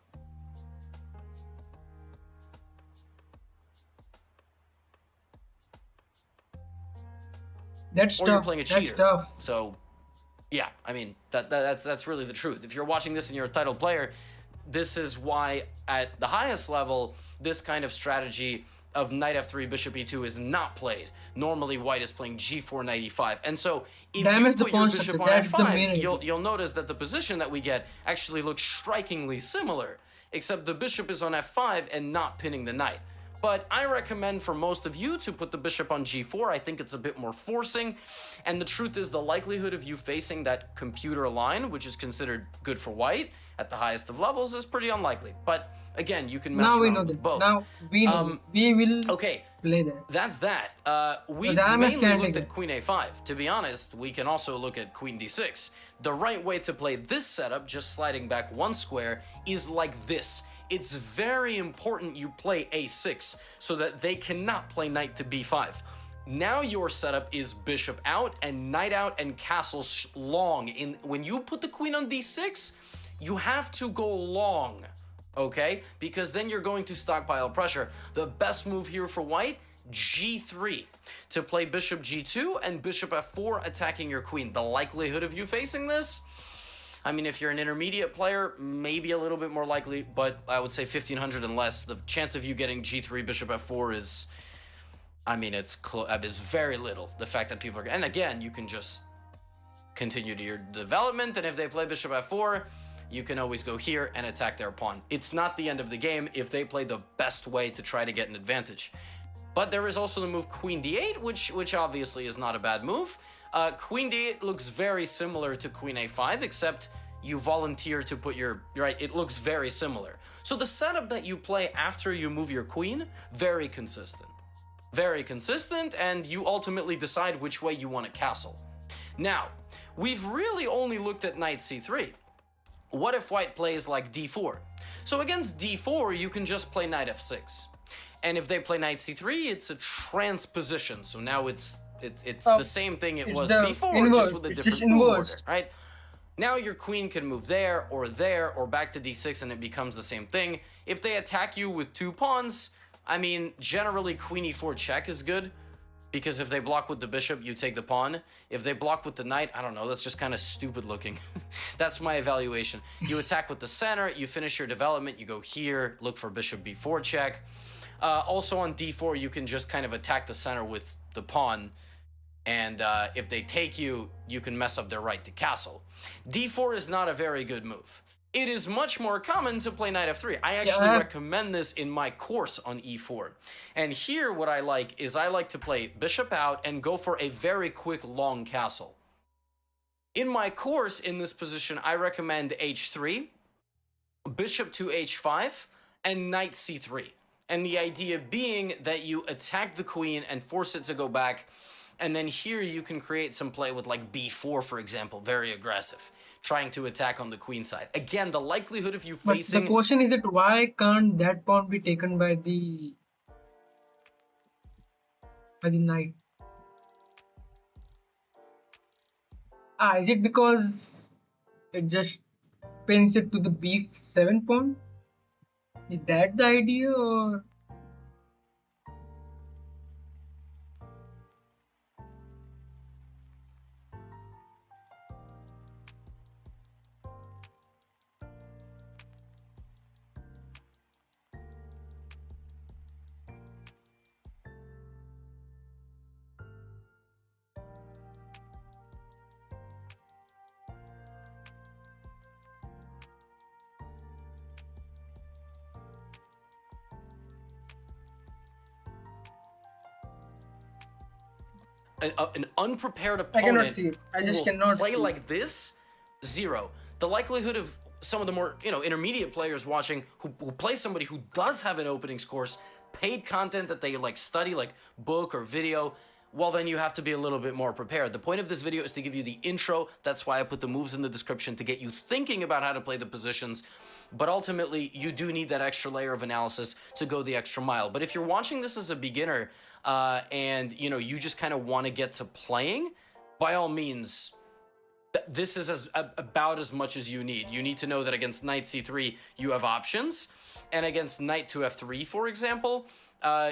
That's or tough. You're playing a cheater. That's tough. So, yeah, I mean, that's really the truth. If you're watching this and you're a title player, this is why at the highest level, this kind of strategy of knight f3, bishop e2 is not played. Normally, white is playing g4, knight e5. And so, if you put your bishop on f5, you'll notice that the position that we get actually looks strikingly similar, except the bishop is on f5 and not pinning the knight. But I recommend for most of you to put the bishop on g4. I think it's a bit more forcing. And the truth is, the likelihood of you facing that computer line, which is considered good for white at the highest of levels, is pretty unlikely. But again, you can mess around with both. Now we know. We will play that. That's that. We've mainly looked at queen a5. To be honest, we can also look at queen d6. The right way to play this setup, just sliding back one square, is like this. It's very important you play a6 so that they cannot play knight to b5. Now your setup is bishop out and knight out and castle long. When you put the queen on d6, you have to go long, okay? Because then you're going to stockpile pressure. The best move here for white, g3, to play bishop g2 and bishop f4 attacking your queen. The likelihood of you facing this, I mean, if you're an intermediate player, maybe a little bit more likely, but I would say 1500 and less. The chance of you getting g3, bishop f4 is, I mean, it's very little. The fact that people are, and again, you can just continue to your development, and if they play bishop f4, you can always go here and attack their pawn. It's not the end of the game if they play the best way to try to get an advantage. But there is also the move queen d8, which obviously is not a bad move. Queen d8 looks very similar to queen a5, except you volunteer to put your, right, it looks very similar. So the setup that you play after you move your queen, very consistent. Very consistent, and you ultimately decide which way you want to castle. Now, we've really only looked at knight c3. What if white plays like d4? So against d4, you can just play knight f6. And if they play knight c3, it's a transposition. So now it's the same thing it was before, just with a different move order, right? Now your queen can move there, or back to d6, and it becomes the same thing. If they attack you with two pawns, I mean, generally queen e4 check is good, because if they block with the bishop, you take the pawn. If they block with the knight, I don't know, that's just kind of stupid looking. That's my evaluation. You attack with the center, you finish your development, you go here, look for bishop b4 check. Also on d4, you can just kind of attack the center with the pawn, and if they take you, you can mess up their right to castle. d4 is not a very good move. It is much more common to play knight f3. I actually recommend this in my course on e4. And here what I like is I like to play bishop out and go for a very quick long castle. In my course in this position, I recommend h3, bishop to h5, and knight c3. And the idea being that you attack the queen and force it to go back, and then here you can create some play with like b4, for example, very aggressive, trying to attack on the queen side. Again, the likelihood of you facing... But the question is that why can't that pawn be taken by the knight? Is it because it just pins it to the b7 pawn? Is that the idea, or An unprepared I cannot opponent see it. I who just will cannot play see it. like this, zero. The likelihood of some of the more intermediate players watching who play somebody who does have an openings course, paid content that they like study, like book or video, well, then you have to be a little bit more prepared. The point of this video is to give you the intro. That's why I put the moves in the description, to get you thinking about how to play the positions. But ultimately, you do need that extra layer of analysis to go the extra mile. But if you're watching this as a beginner, and you just kind of want to get to playing, by all means, this is about as much as you need. You need to know that against knight c3 you have options, and against knight to f3, for example,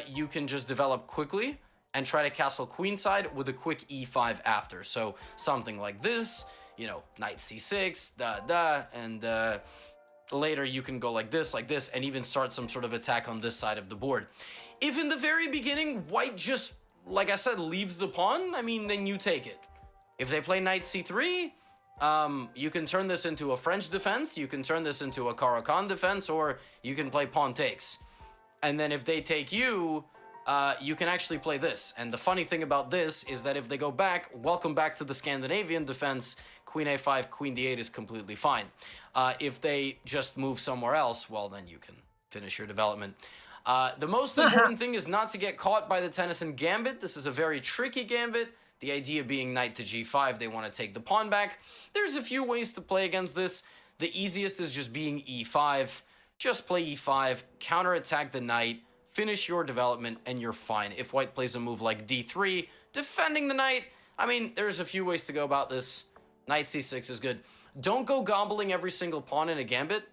you can just develop quickly and try to castle queenside with a quick e5 after. So something like this, knight c6, and later you can go like this, and even start some sort of attack on this side of the board. If in the very beginning white just, like I said, leaves the pawn, I mean, then you take it. If they play knight c3, you can turn this into a French defense, you can turn this into a Caro-Kann defense, or you can play pawn takes. And then if they take you, you can actually play this. And the funny thing about this is that if they go back, welcome back to the Scandinavian defense, queen a5, queen d8 is completely fine. If they just move somewhere else, well, then you can finish your development. The most important thing is not to get caught by the Tennyson gambit. This is a very tricky gambit. The idea being knight to g5, they want to take the pawn back. There's a few ways to play against this. The easiest is just being e5. Just play e5, counterattack the knight, finish your development, and you're fine. If white plays a move like d3, defending the knight, I mean, there's a few ways to go about this. Knight c6 is good. Don't go gobbling every single pawn in a gambit.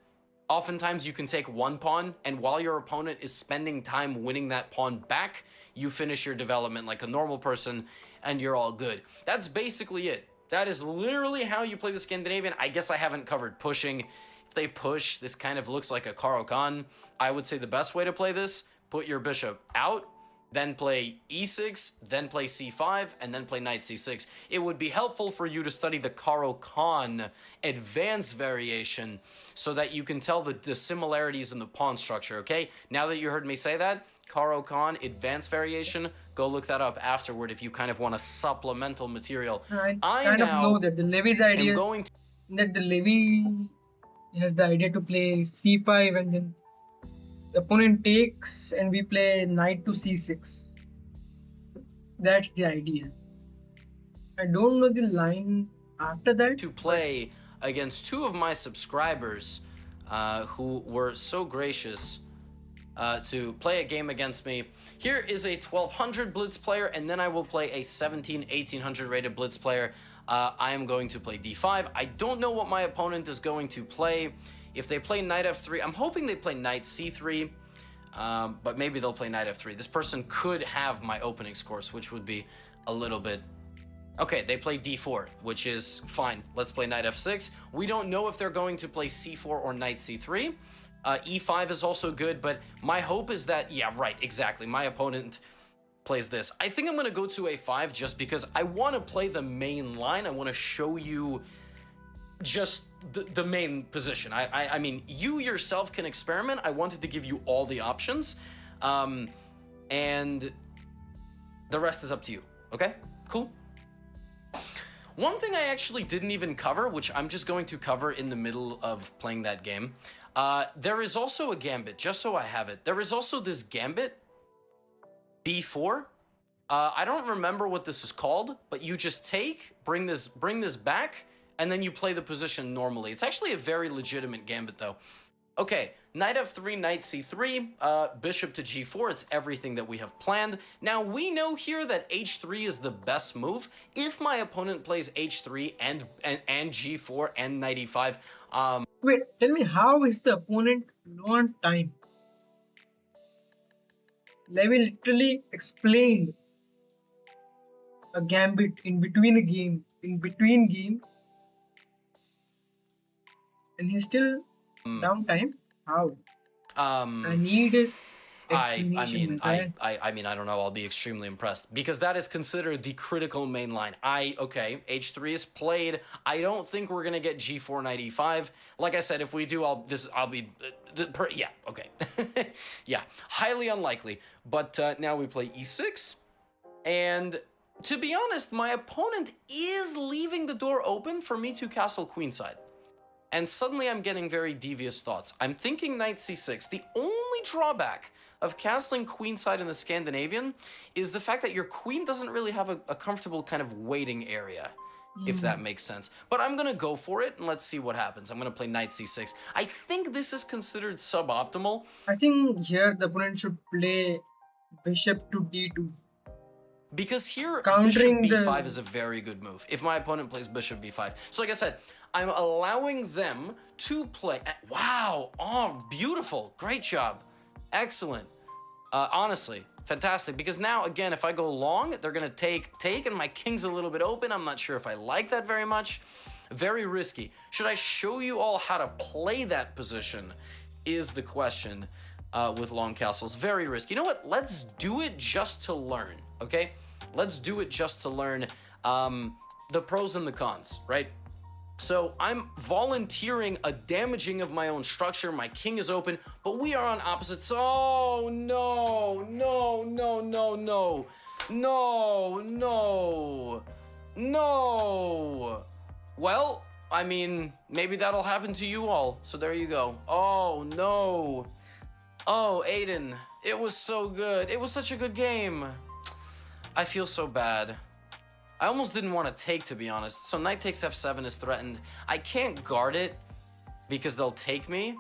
Oftentimes you can take one pawn, and while your opponent is spending time winning that pawn back, you finish your development like a normal person, and you're all good. That's basically it. That is literally how you play the Scandinavian. I guess I haven't covered pushing. If they push, this kind of looks like a Caro-Kann. I would say the best way to play this, put your bishop out, then play e6, then play c5, and then play knight c6. It would be helpful for you to study the Caro-Kann advanced variation so that you can tell the similarities in the pawn structure, okay? Now that you heard me say that, Caro-Kann advanced variation, go look that up afterward if you kind of want a supplemental material. I kind of know that the Levy's idea, that the Levy has the idea to play c5 and then the opponent takes and we play knight to c6. That's the idea. I don't know the line after that. To play against two of my subscribers who were so gracious to play a game against me. Here is a 1200 blitz player, and then I will play a 1800 rated blitz player. I am going to play d5. I don't know what my opponent is going to play. If they play knight f3, I'm hoping they play knight c3, but maybe they'll play knight f3. This person could have my openings course, which would be a little bit... Okay, they play d4, which is fine. Let's play knight f6. We don't know if they're going to play c4 or knight c3. E5 is also good, but my hope is that... Yeah, right, exactly. My opponent plays this. I think I'm going to go to a5 just because I want to play the main line. I want to show you just the main position. I mean, you yourself can experiment. I wanted to give you all the options, and the rest is up to you. Okay, cool. One thing I actually didn't even cover, which I'm just going to cover in the middle of playing that game, there is also a gambit, just so I have it. There is also this gambit, b4. I don't remember what this is called, but you just take, bring this back, and then you play the position normally. It's actually a very legitimate gambit, though. Okay, knight f3, knight c3, bishop to g4, it's everything that we have planned. Now, we know here that h3 is the best move. If my opponent plays h3 and g4 and knight e5, Wait, tell me, how is the opponent low on time? Levy literally explained a gambit in between a game, and he's still downtime. How? I need explanation, my guy. I mean, I don't know. I'll be extremely impressed because that is considered the critical main line. Okay, h3 is played. I don't think we're gonna get g4 knight e5. Like I said, if we do, I'll be yeah, okay, yeah, highly unlikely. But now we play e6, and to be honest, my opponent is leaving the door open for me to castle queenside. And suddenly I'm getting very devious thoughts. I'm thinking knight c6. The only drawback of castling queenside in the Scandinavian is the fact that your queen doesn't really have a comfortable kind of waiting area, if that makes sense. But I'm gonna go for it and let's see what happens. I'm gonna play knight c6. I think this is considered suboptimal. I think here the opponent should play bishop to d2. Because here, Countering bishop b5 the... is a very good move. If my opponent plays bishop b5. So like I said, I'm allowing them to play... Wow! Oh, beautiful. Great job. Excellent. Honestly, fantastic. Because now, again, if I go long, they're going to take, and my king's a little bit open. I'm not sure if I like that very much. Very risky. Should I show you all how to play that position is the question with long castles. Very risky. You know what? Let's do it just to learn, okay? Let's do it just to learn the pros and the cons, right? So I'm volunteering a damaging of my own structure. My king is open, but we are on opposites. Oh, no, no, no, no, no, no, no, no. Well, I mean, maybe that'll happen to you all. So there you go. Oh, no. Oh, Aiden, it was so good. It was such a good game. I feel so bad. I almost didn't want to take, to be honest. So knight takes f7 is threatened. I can't guard it because they'll take me.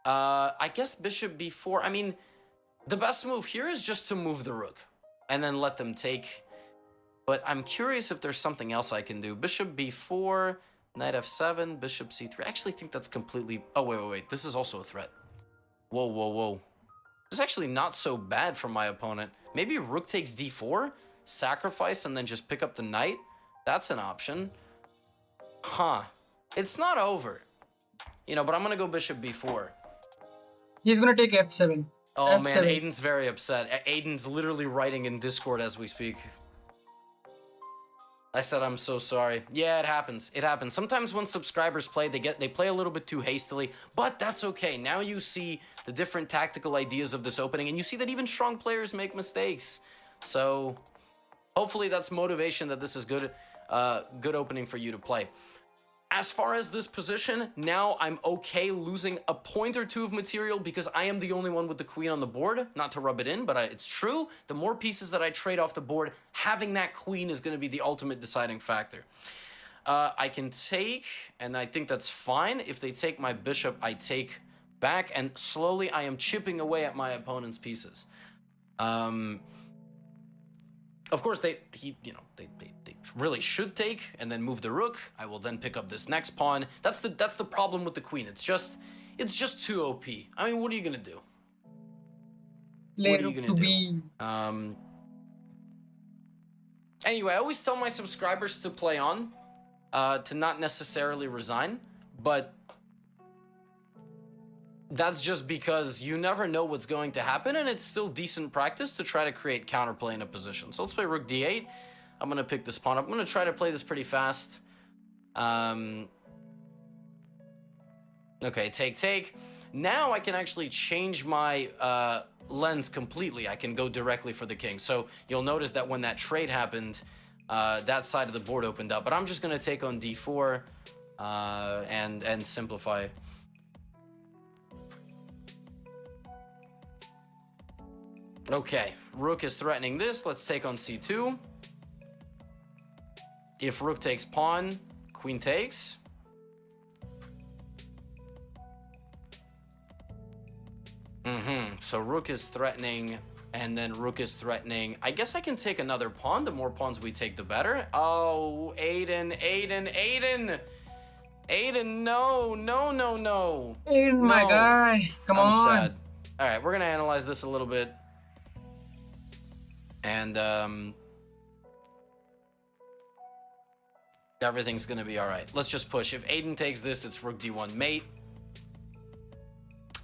I guess bishop b4. I mean, the best move here is just to move the rook and then let them take. But I'm curious if there's something else I can do. Bishop b4, knight f7, bishop c3. I actually think that's completely... Oh, wait. This is also a threat. Whoa, whoa, whoa. This is actually not so bad for my opponent. Maybe rook takes d4, sacrifice, and then just pick up the knight? That's an option. Huh. It's not over. You know, but I'm going to go bishop b4. He's going to take f7. Oh, f7. man, Aiden's very upset. Aiden's literally writing in Discord as we speak. I said I'm so sorry. Yeah, it happens. It happens. Sometimes when subscribers play, they play a little bit too hastily, but that's okay. Now you see the different tactical ideas of this opening, and you see that even strong players make mistakes. So hopefully that's motivation that this is good opening for you to play. As far as this position, now I'm okay losing a point or two of material because I am the only one with the queen on the board. Not to rub it in, but it's true. The more pieces that I trade off the board, having that queen is going to be the ultimate deciding factor. I can take, and I think that's fine. If they take my bishop, I take back, and slowly I am chipping away at my opponent's pieces. Of course, they really should take and then move the rook. I will then pick up this next pawn. That's the problem with the queen. It's just too OP. I mean, what are you gonna do? What are you gonna do? Anyway, I always tell my subscribers to play on, to not necessarily resign, but that's just because you never know what's going to happen, and it's still decent practice to try to create counterplay in a position. So let's play rook d8. I'm going to pick this pawn up. I'm going to try to play this pretty fast. Okay, take. Now I can actually change my lens completely. I can go directly for the king. So you'll notice that when that trade happened, that side of the board opened up. But I'm just going to take on d4 and simplify. Okay, rook is threatening this. Let's take on c2. If rook takes pawn, queen takes. So rook is threatening, and then rook is threatening. I guess I can take another pawn. The more pawns we take, the better. Oh, Aiden. Aiden, no. Aiden, my guy, come I'm on. sad. All right, we're gonna analyze this a little bit. And everything's gonna be all right. Let's just push. If Aiden takes this, it's rook d1 mate.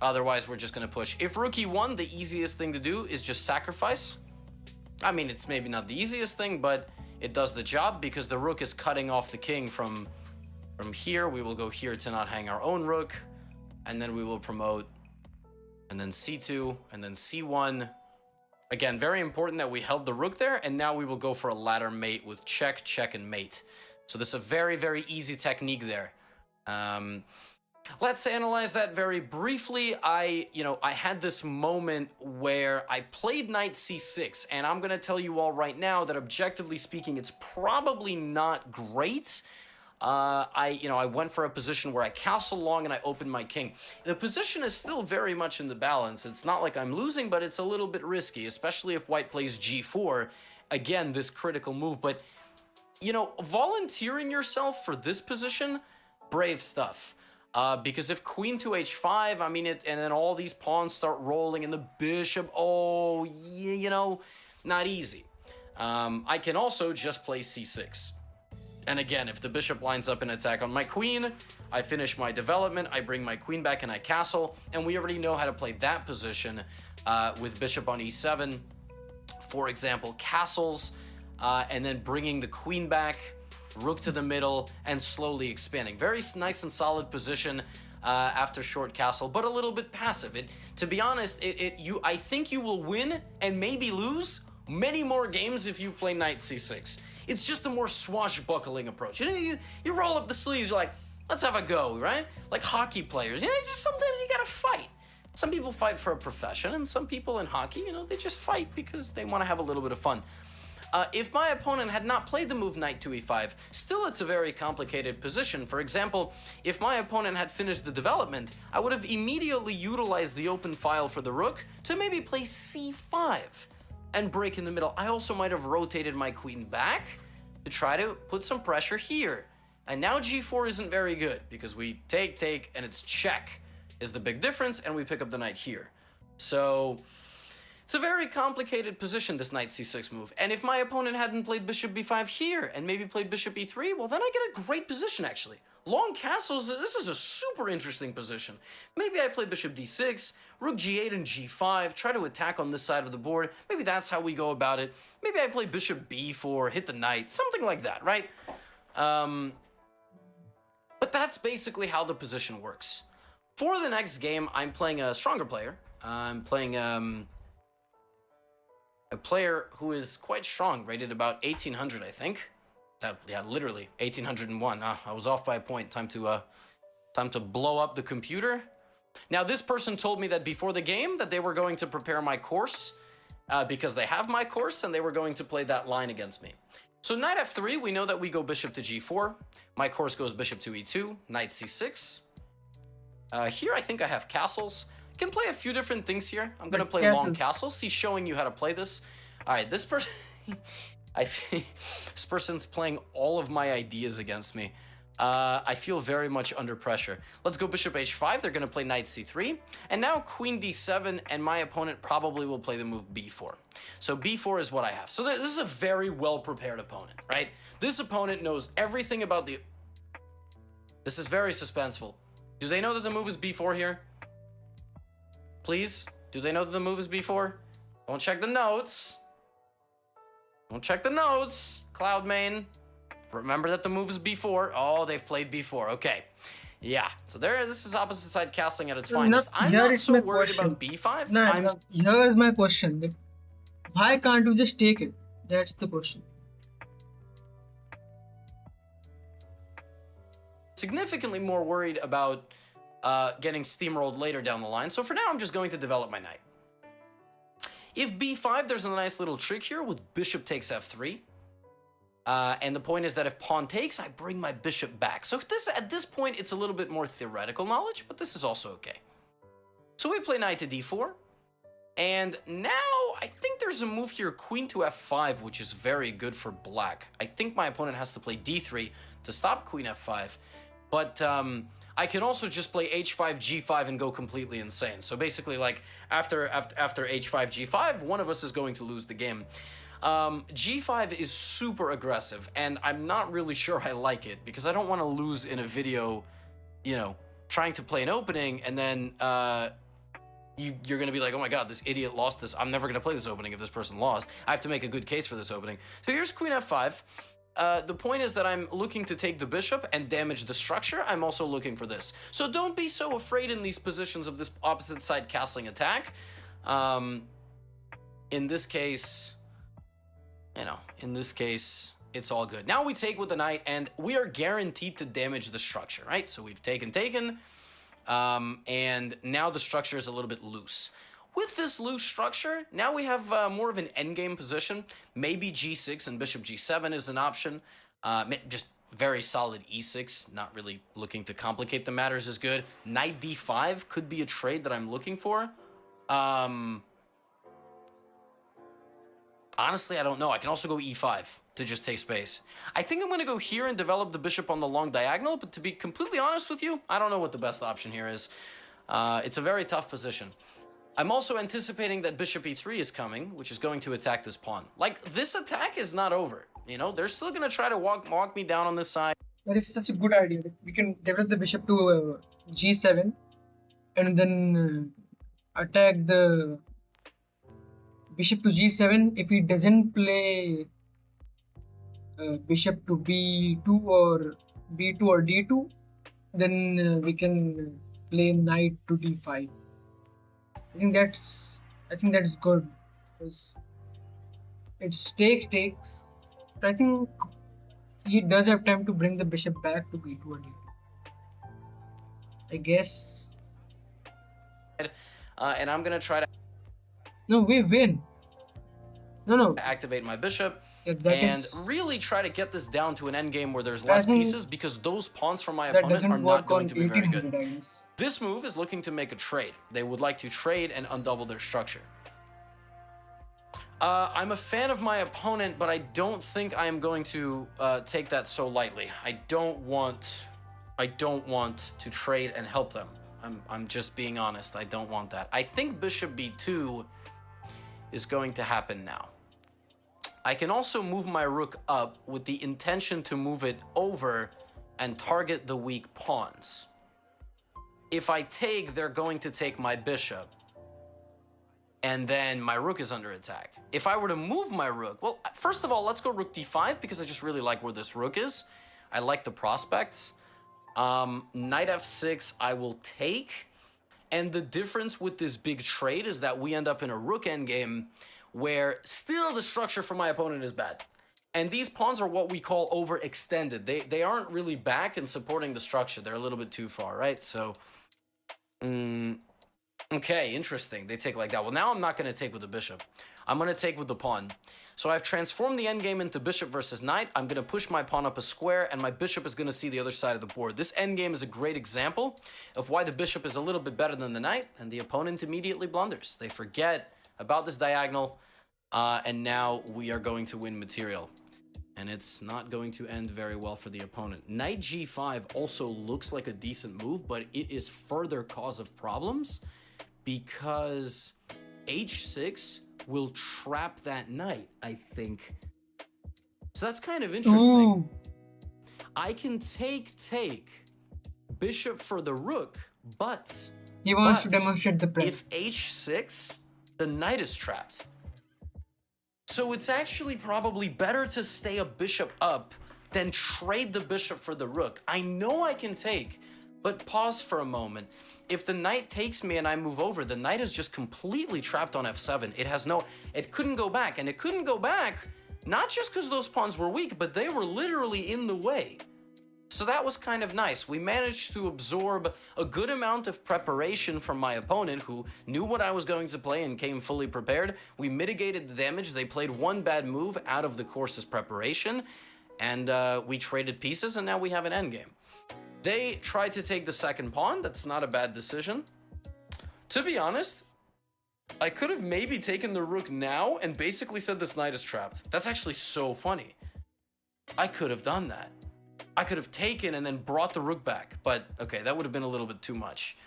Otherwise, we're just gonna push. If rook e1, the easiest thing to do is just sacrifice. I mean, it's maybe not the easiest thing, but it does the job because the rook is cutting off the king from here. We will go here to not hang our own rook, and then we will promote, and then c2, and then c1. Again, very important that we held the rook there, and now we will go for a ladder mate with check, check, and mate. So this is a very, very easy technique there. Let's analyze that very briefly. I had this moment where I played knight c6, and I'm going to tell you all right now that objectively speaking, it's probably not great. I went for a position where I castle long and I opened my king. The position is still very much in the balance. It's not like I'm losing, but it's a little bit risky, especially if white plays g4. Again, this critical move. But, volunteering yourself for this position, brave stuff. Because if queen to h5, and then all these pawns start rolling and the bishop, not easy. I can also just play c6. And again, if the bishop lines up an attack on my queen, I finish my development, I bring my queen back and I castle, and we already know how to play that position with bishop on e7. For example, castles, and then bringing the queen back, rook to the middle, and slowly expanding. Very nice and solid position after short castle, but a little bit passive. To be honest, I think you will win and maybe lose many more games if you play knight c6. It's just a more swashbuckling approach. You roll up the sleeves, you're like, let's have a go, right? Like hockey players, just sometimes you gotta fight. Some people fight for a profession, and some people in hockey, they just fight because they want to have a little bit of fun. If my opponent had not played the move knight to e5, still it's a very complicated position. For example, if my opponent had finished the development, I would have immediately utilized the open file for the rook to maybe play c5 and break in the middle. I also might have rotated my queen back to try to put some pressure here. And now g4 isn't very good because we take, and it's check is the big difference, and we pick up the knight here. So it's a very complicated position, this knight c6 move. And if my opponent hadn't played bishop b5 here and maybe played bishop e3, well, then I get a great position, actually. Long castles, this is a super interesting position. Maybe I play bishop d6, rook g8 and g5, try to attack on this side of the board. Maybe that's how we go about it. Maybe I play bishop b4, hit the knight, something like that, right? But that's basically how the position works. For the next game, I'm playing a stronger player. I'm playing a player who is quite strong, rated about 1800, I think. Yeah, literally 1801. I was off by a point. Time to blow up the computer. Now, this person told me that before the game that they were going to prepare my course because they have my course and they were going to play that line against me. So knight f3, we know that we go bishop to g4. My course goes bishop to e2, knight c6. Here, I think I have castles. I can play a few different things here. I'm going to play long castles. He's showing you how to play this. All right, this person... this person's playing all of my ideas against me. I feel very much under pressure. Let's go bishop h5. They're going to play knight c3. And now queen d7, and my opponent probably will play the move b4. So b4 is what I have. So this is a very well-prepared opponent, right? This opponent knows everything about the... This is very suspenseful. Do they know that the move is b4 here? Please? Do they know that the move is b4? Don't check the notes. Don't check the notes, Cloud Main. Remember that the move is b4. Oh, they've played b4. Okay. Yeah. So this is opposite side castling at its finest. I'm not so worried about b5. No, here's my question. Why can't you just take it? That's the question. Significantly more worried about getting steamrolled later down the line. So for now, I'm just going to develop my knight. If b5, there's a nice little trick here with bishop takes f3. And the point is that if pawn takes, I bring my bishop back. So at this point, it's a little bit more theoretical knowledge, but this is also okay. So we play knight to d4. And now I think there's a move here, queen to f5, which is very good for black. I think my opponent has to play d3 to stop queen f5. But I can also just play h5, g5 and go completely insane. So basically, like, after h5, g5, one of us is going to lose the game. G5 is super aggressive, and I'm not really sure I like it, because I don't want to lose in a video, you know, trying to play an opening, and then you're going to be like, oh my god, this idiot lost this. I'm never going to play this opening if this person lost. I have to make a good case for this opening. So here's queen f5. The point is that I'm looking to take the bishop and damage the structure. I'm also looking for this. So don't be so afraid in these positions of this opposite side castling attack. In this case, you know, it's all good. Now we take with the knight, and we are guaranteed to damage the structure, right? So we've taken, and now the structure is a little bit loose. With this loose structure, now we have more of an endgame position. Maybe g6 and bishop g7 is an option. Just very solid e6, not really looking to complicate the matters is good. Knight d5 could be a trade that I'm looking for. Honestly, I don't know. I can also go e5 to just take space. I think I'm going to go here and develop the bishop on the long diagonal, but to be completely honest with you, I don't know what the best option here is. It's a very tough position. I'm also anticipating that bishop e3 is coming, which is going to attack this pawn. Like, this attack is not over. You know, they're still going to try to walk me down on this side. That is such a good idea. We can develop the bishop to g7 and then attack the bishop to g7. If he doesn't play bishop to b2 or b2 or d2, then we can play knight to d5. I think that's good, because it's takes. But I think he does have time to bring the bishop back to b2 or d2. I guess. And I'm gonna try to. No, we win. No. Activate my bishop. Yeah, and really try to get this down to an endgame where there's less pieces, because those pawns from my opponent are not going to be very good. This move is looking to make a trade. They would like to trade and undouble their structure. I'm a fan of my opponent, but I don't think I am going to take that so lightly. I don't want to trade and help them. I'm just being honest. I don't want that. I think bishop b2 is going to happen now. I can also move my rook up with the intention to move it over and target the weak pawns. If I take, they're going to take my bishop, and then my rook is under attack. If I were to move my rook, well, first of all, let's go rook d5, because I just really like where this rook is. I like the prospects. Knight f6, I will take. And the difference with this big trade is that we end up in a rook endgame where still the structure for my opponent is bad. And these pawns are what we call overextended. They aren't really back and supporting the structure. They're a little bit too far, right? So, okay, interesting. They take like that. Well, now I'm not going to take with the bishop. I'm going to take with the pawn. So I've transformed the endgame into bishop versus knight. I'm going to push my pawn up a square, and my bishop is going to see the other side of the board. This endgame is a great example of why the bishop is a little bit better than the knight, and the opponent immediately blunders. They forget about this diagonal, and now we are going to win material. And it's not going to end very well for the opponent. Knight g5 also looks like a decent move, but it is further cause of problems, because h6 will trap that knight, I think. So that's kind of interesting. Ooh. I can take bishop for the rook, but he wants to demonstrate the play. If h6, the knight is trapped. So it's actually probably better to stay a bishop up than trade the bishop for the rook. I know I can take, but pause for a moment. If the knight takes me and I move over, the knight is just completely trapped on f7. It couldn't go back, and it couldn't go back not just because those pawns were weak, but they were literally in the way. So that was kind of nice. We managed to absorb a good amount of preparation from my opponent, who knew what I was going to play and came fully prepared. We mitigated the damage. They played one bad move out of the course's preparation, and we traded pieces, and now we have an endgame. They tried to take the second pawn. That's not a bad decision. To be honest, I could have maybe taken the rook now and basically said this knight is trapped. That's actually so funny. I could have done that. I could have taken and then brought the rook back, but okay, that would have been a little bit too much.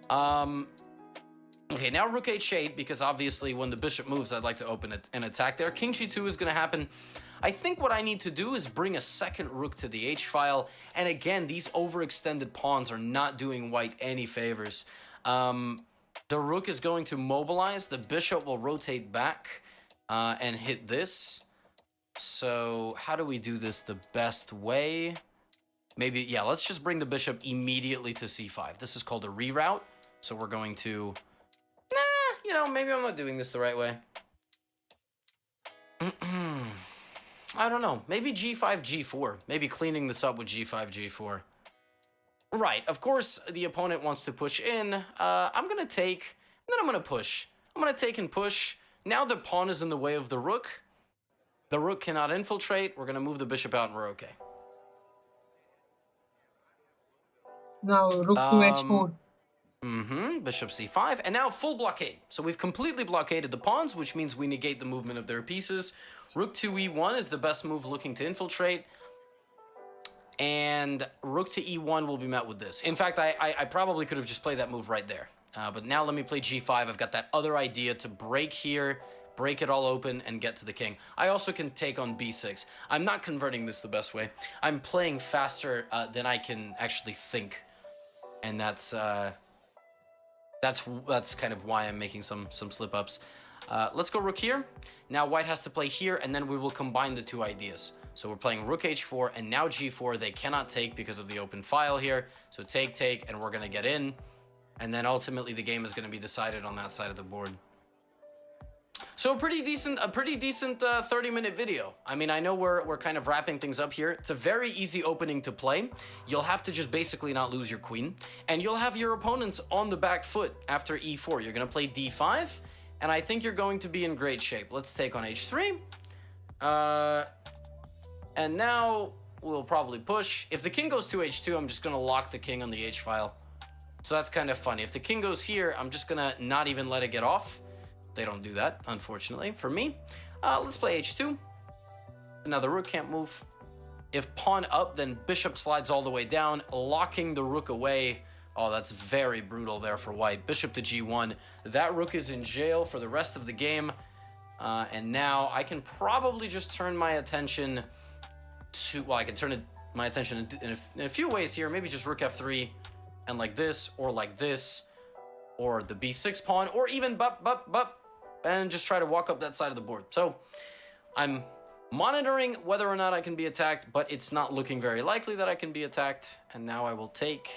Okay, now rook h8, because obviously when the bishop moves, I'd like to open it and attack there. King g2 is going to happen. I think what I need to do is bring a second rook to the h-file. And again, these overextended pawns are not doing white any favors. The rook is going to mobilize. The bishop will rotate back and hit this. So how do we do this the best way? Maybe, yeah, let's just bring the bishop immediately to c5. This is called a reroute. So we're going to... you know, maybe I'm not doing this the right way. I don't know. Maybe g5, g4. Maybe cleaning this up with g5, g4. Right. Of course, the opponent wants to push in. I'm going to take, and then I'm going to push. I'm going to take and push. Now the pawn is in the way of the rook. The rook cannot infiltrate. We're going to move the bishop out and we're okay. Now rook to h4. Bishop c5, and now full blockade. So we've completely blockaded the pawns, which means we negate the movement of their pieces. Rook to e1 is the best move looking to infiltrate. And rook to e1 will be met with this. In fact, I probably could have just played that move right there. But now let me play g5. I've got that other idea to break here, break it all open, and get to the king. I also can take on b6. I'm not converting this the best way. I'm playing faster than I can actually think. And that's kind of why I'm making some slip-ups. Let's go rook here. Now white has to play here, and then we will combine the two ideas. So we're playing rook h4, and now g4. They cannot take because of the open file here. So take, and we're going to get in. And then ultimately the game is going to be decided on that side of the board. So a pretty decent 30-minute video. I mean, I know we're kind of wrapping things up here. It's a very easy opening to play. You'll have to just basically not lose your queen, and you'll have your opponents on the back foot after e4. You're going to play d5, and I think you're going to be in great shape. Let's take on h3. And now we'll probably push. If the king goes to h2, I'm just going to lock the king on the h-file. So that's kind of funny. If the king goes here, I'm just going to not even let it get off. They don't do that, unfortunately, for me. Let's play h2. Now the rook can't move. If pawn up, then bishop slides all the way down, locking the rook away. Oh, that's very brutal there for white. Bishop to g1. That rook is in jail for the rest of the game. And now I can probably just turn my attention to... Well, I can turn my attention in a few ways here. Maybe just rook f3 and like this, or the b6 pawn, or even bup, and just try to walk up that side of the board. So I'm monitoring whether or not I can be attacked, but it's not looking very likely that I can be attacked. And now I will take.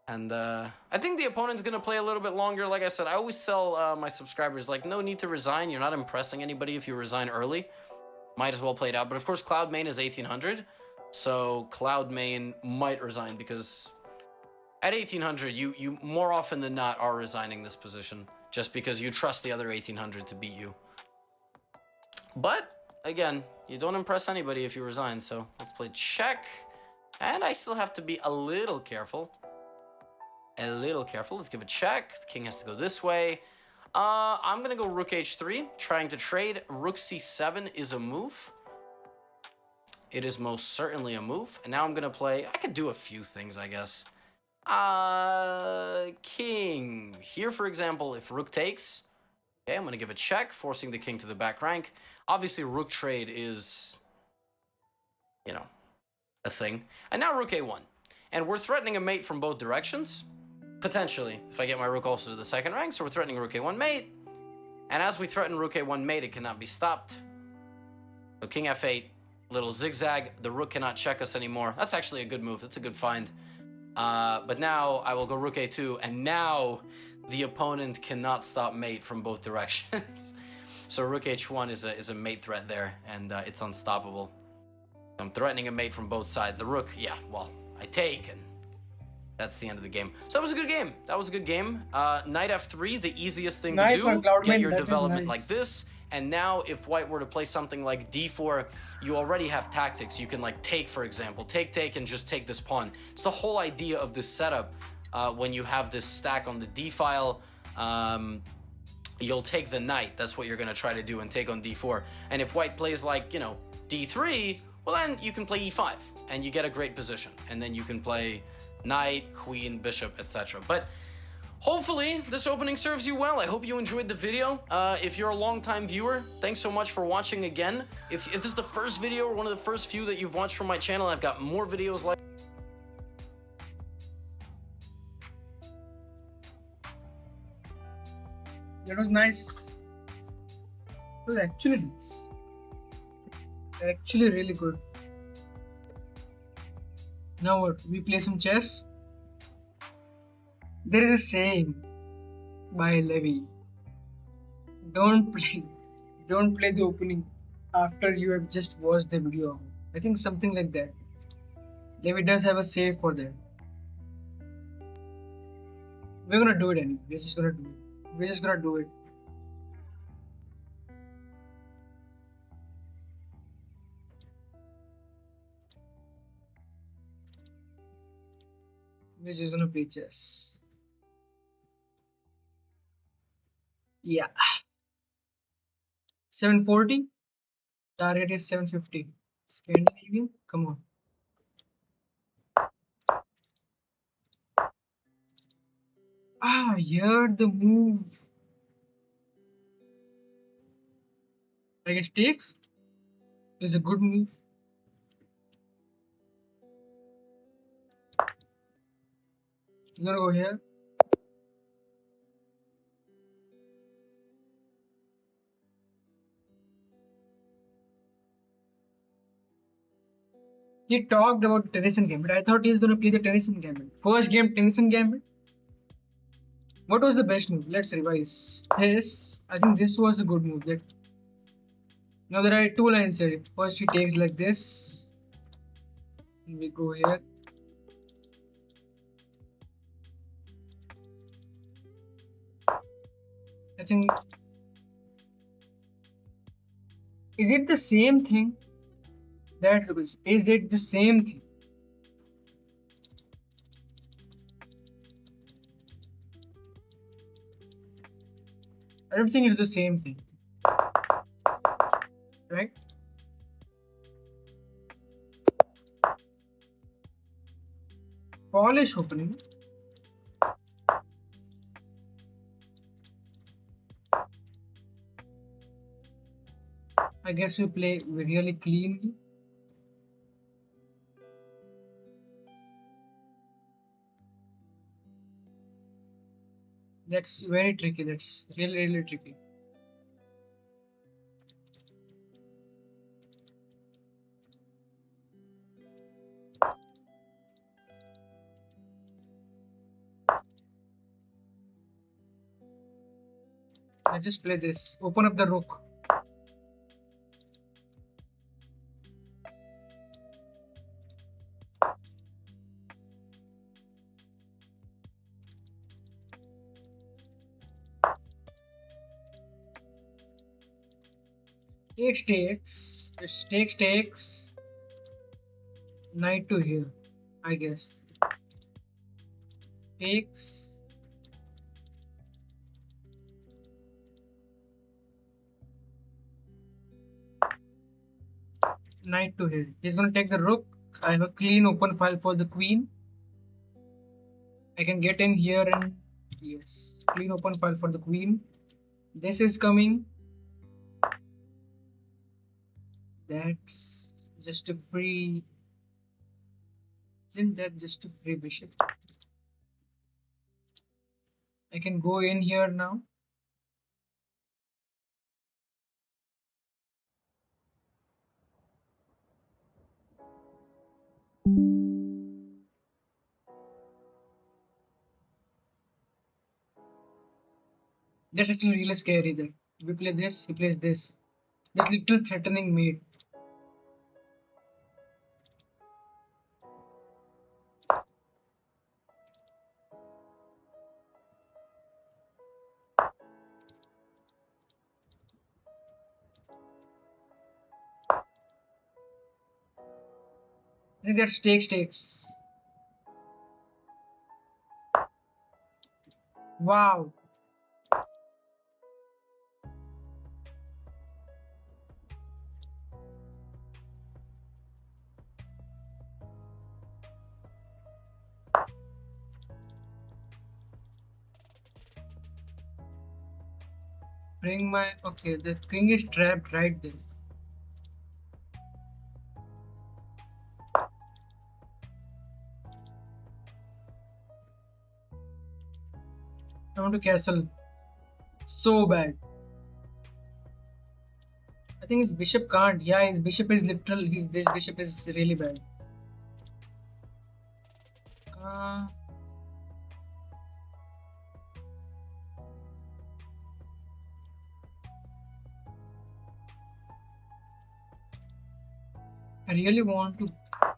And I think the opponent's going to play a little bit longer. Like I said, I always tell my subscribers, like, no need to resign. You're not impressing anybody if you resign early. Might as well play it out. But of course, Cloud Main is 1800. So Cloud Main might resign because at 1800, you more often than not are resigning this position just because you trust the other 1800 to beat you. But again, you don't impress anybody if you resign. So let's play check. And I still have to be a little careful. Let's give a check. The king has to go this way. I'm going to go rook h3, trying to trade. Rook c7 is a move. It is most certainly a move. And now I'm going to play... I could do a few things, I guess. King. Here, for example, if rook takes... Okay, I'm going to give a check, forcing the king to the back rank. Obviously, rook trade is... you know, a thing. And now rook a1. And we're threatening a mate from both directions. Potentially, if I get my rook also to the second rank. So we're threatening rook a1 mate. And as we threaten rook a1 mate, it cannot be stopped. So king f8, little zigzag. The rook cannot check us anymore. That's actually a good move. That's a good find. But now I will go rook a2. And now the opponent cannot stop mate from both directions. So rook h1 is a mate threat there. And it's unstoppable. I'm threatening a mate from both sides. The rook, yeah, well, I take, and that's the end of the game. So that was a good game. Knight f3, the easiest thing to do. Get your development like this. And now if white were to play something like d4, you already have tactics. You can like take, for example. Take, and just take this pawn. It's the whole idea of this setup. when you have this stack on the d file, you'll take the knight. That's what you're going to try to do and take on d4. And if white plays like, you know, d3, well, then you can play e5 and you get a great position. And then you can play knight, queen, bishop, etc. But hopefully this opening serves you well. I hope you enjoyed the video. If you're a long-time viewer, thanks so much for watching again. If this is the first video or one of the first few that you've watched from my channel, I've got more videos like That was nice. It was actually nice. Actually really good. Now what? We play some chess. There is a saying by Levi. Don't play the opening after you have just watched the video. I think something like that. Levi does have a say for that. We're gonna do it anyway. We're just gonna do it. We're just gonna do it. We're just gonna play chess. Yeah. 740. Target is 750. Scandinavian? Come on. Ah, here the move. I guess takes is a good move. He's gonna go here. He talked about Tennyson Gambit. I thought he was gonna play the Tennyson Gambit. First game Tennyson Gambit. What was the best move? Let's revise. This. I think this was a good move. That now there are two lines here. First he takes like this. And we go here. I think. Is it the same thing? That's the question. Is it the same thing? I don't think it's the same thing. Right? Polish opening. I guess we play really cleanly. That's very tricky. That's really tricky. Let's just play this. Open up the rook. Takes. It's takes. Knight to here, I guess. Takes. Knight to here. He's gonna take the rook. I have a clean open file for the queen. I can get in here and yes, clean open file for the queen. This is coming. That's just a free. Isn't that just a free bishop? I can go in here now. That's actually really scary there. We play this, he plays this. That little threatening mate. I think that's takes. Wow. Bring my... Okay, the king is trapped right there. I want to castle. So bad. I think his bishop can't. Yeah, his bishop is literal. This bishop is really bad. Uh, I really want to.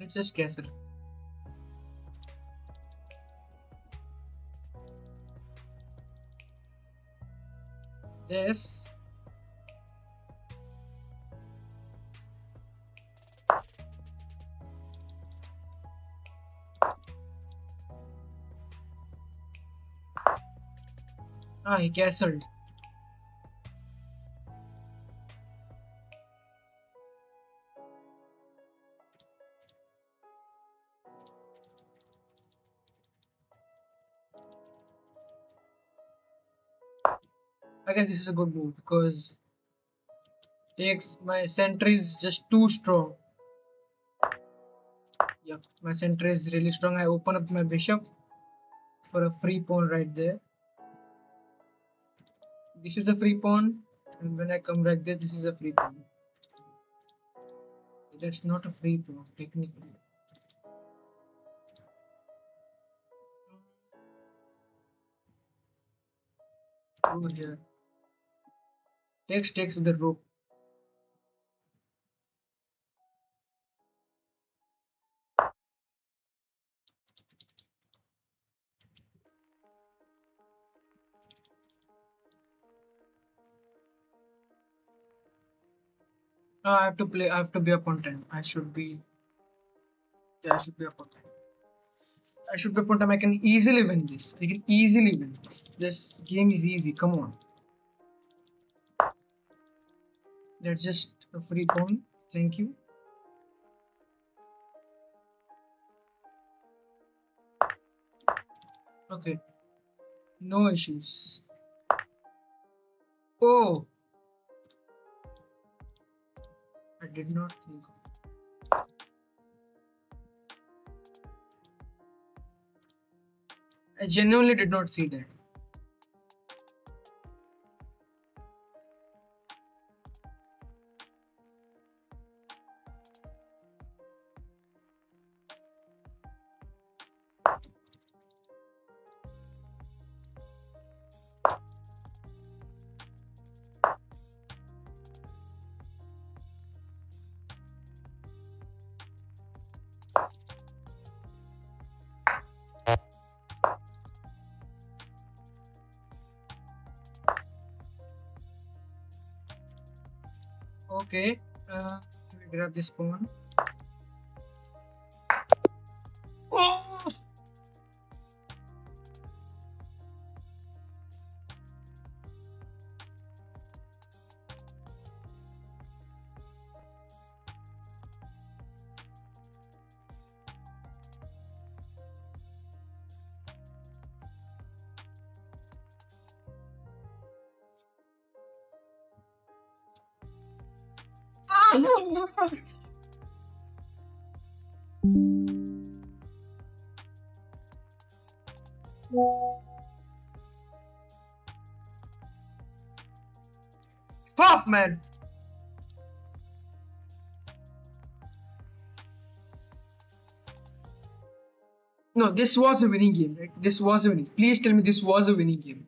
Let's just castle. This. Ah, he castled. I guess this is a good move because takes my center is just too strong. Yep, my center is really strong. I open up my bishop for a free pawn right there. This is a free pawn, and when I come right there, this is a free pawn. That's not a free pawn technically. Over here. Takes with the rook. No, I have to play. I have to be up on time. I should be. Yeah, I should be up on time. I should be up on time. I can easily win this. I can easily win this. This game is easy. Come on. That's just a free pawn. Thank you. Okay. No issues. Oh, I did not think. I genuinely did not see that. Okay. Let me grab this pawn. Oh! Puff, man. No, this was a winning game, right? This was a winning. Please tell me this was a winning game.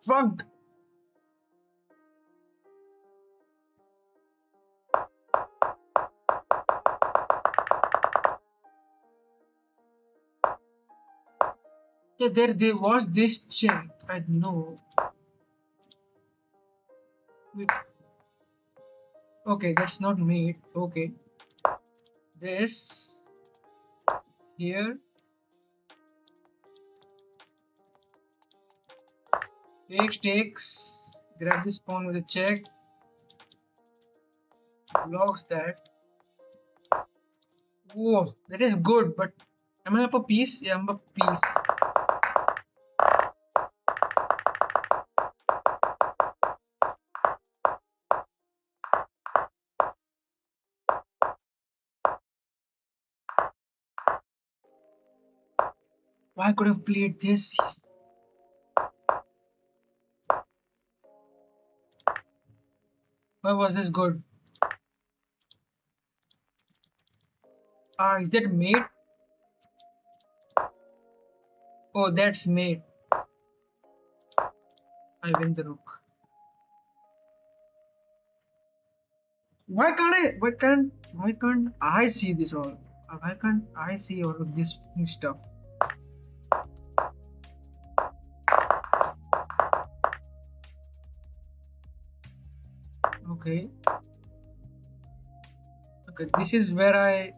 Fuck. Yeah, there was this check. I know. Wait. Okay, that's not mate. Okay. This here. Takes. Grab this pawn with a check. Blocks that. Whoa, that is good, but am I up a piece? Yeah, I'm up a piece. Why could I have played this? Why was this good? Ah, is that mate? Oh, that's mate. I win the rook. Why can't I see this all? Why can't I see all of this stuff? Okay. Okay, this is where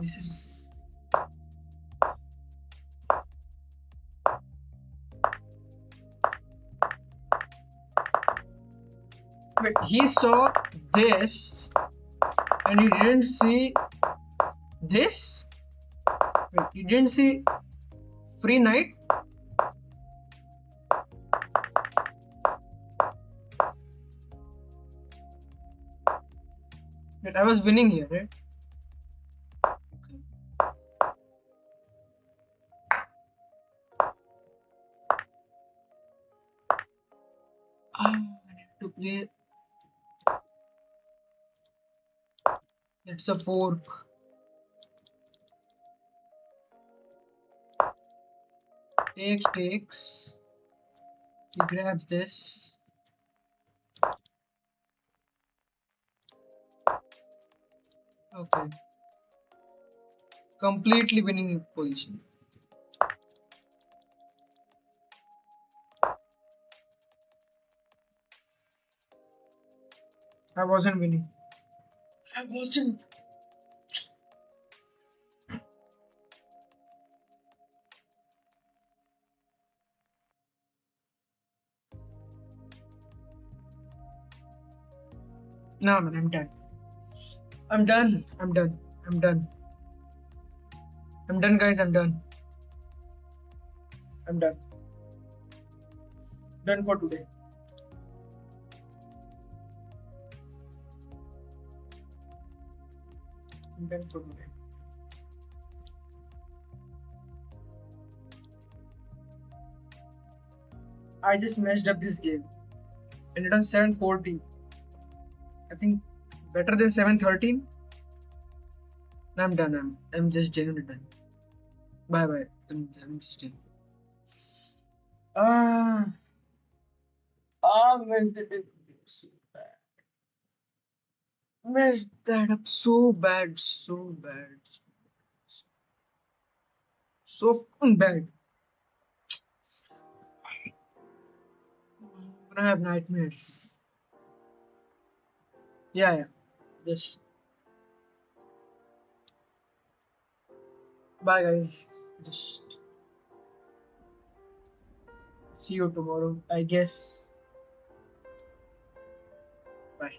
this is. Wait, he saw this and he didn't see this? Wait, he didn't see free knight? Wait, I was winning here, right? Okay. I need to play. That's a fork. Takes. He grabs this. Okay. Completely winning position. I wasn't winning. I wasn't. No, man, I'm done. I'm done. I'm done. I'm done. I'm done, guys. I'm done. I'm done. Done for today. I'm done for today. I just messed up this game. Ended on 7-14. I think better than 7-13. I'm done. I'm just genuinely done. Bye bye. I'm just done. Ah, messed it up so bad. Messed that up so bad, so bad, so fucking bad. I'm gonna have nightmares. Yeah, yeah. Just bye, guys. Just see you tomorrow, I guess. Bye.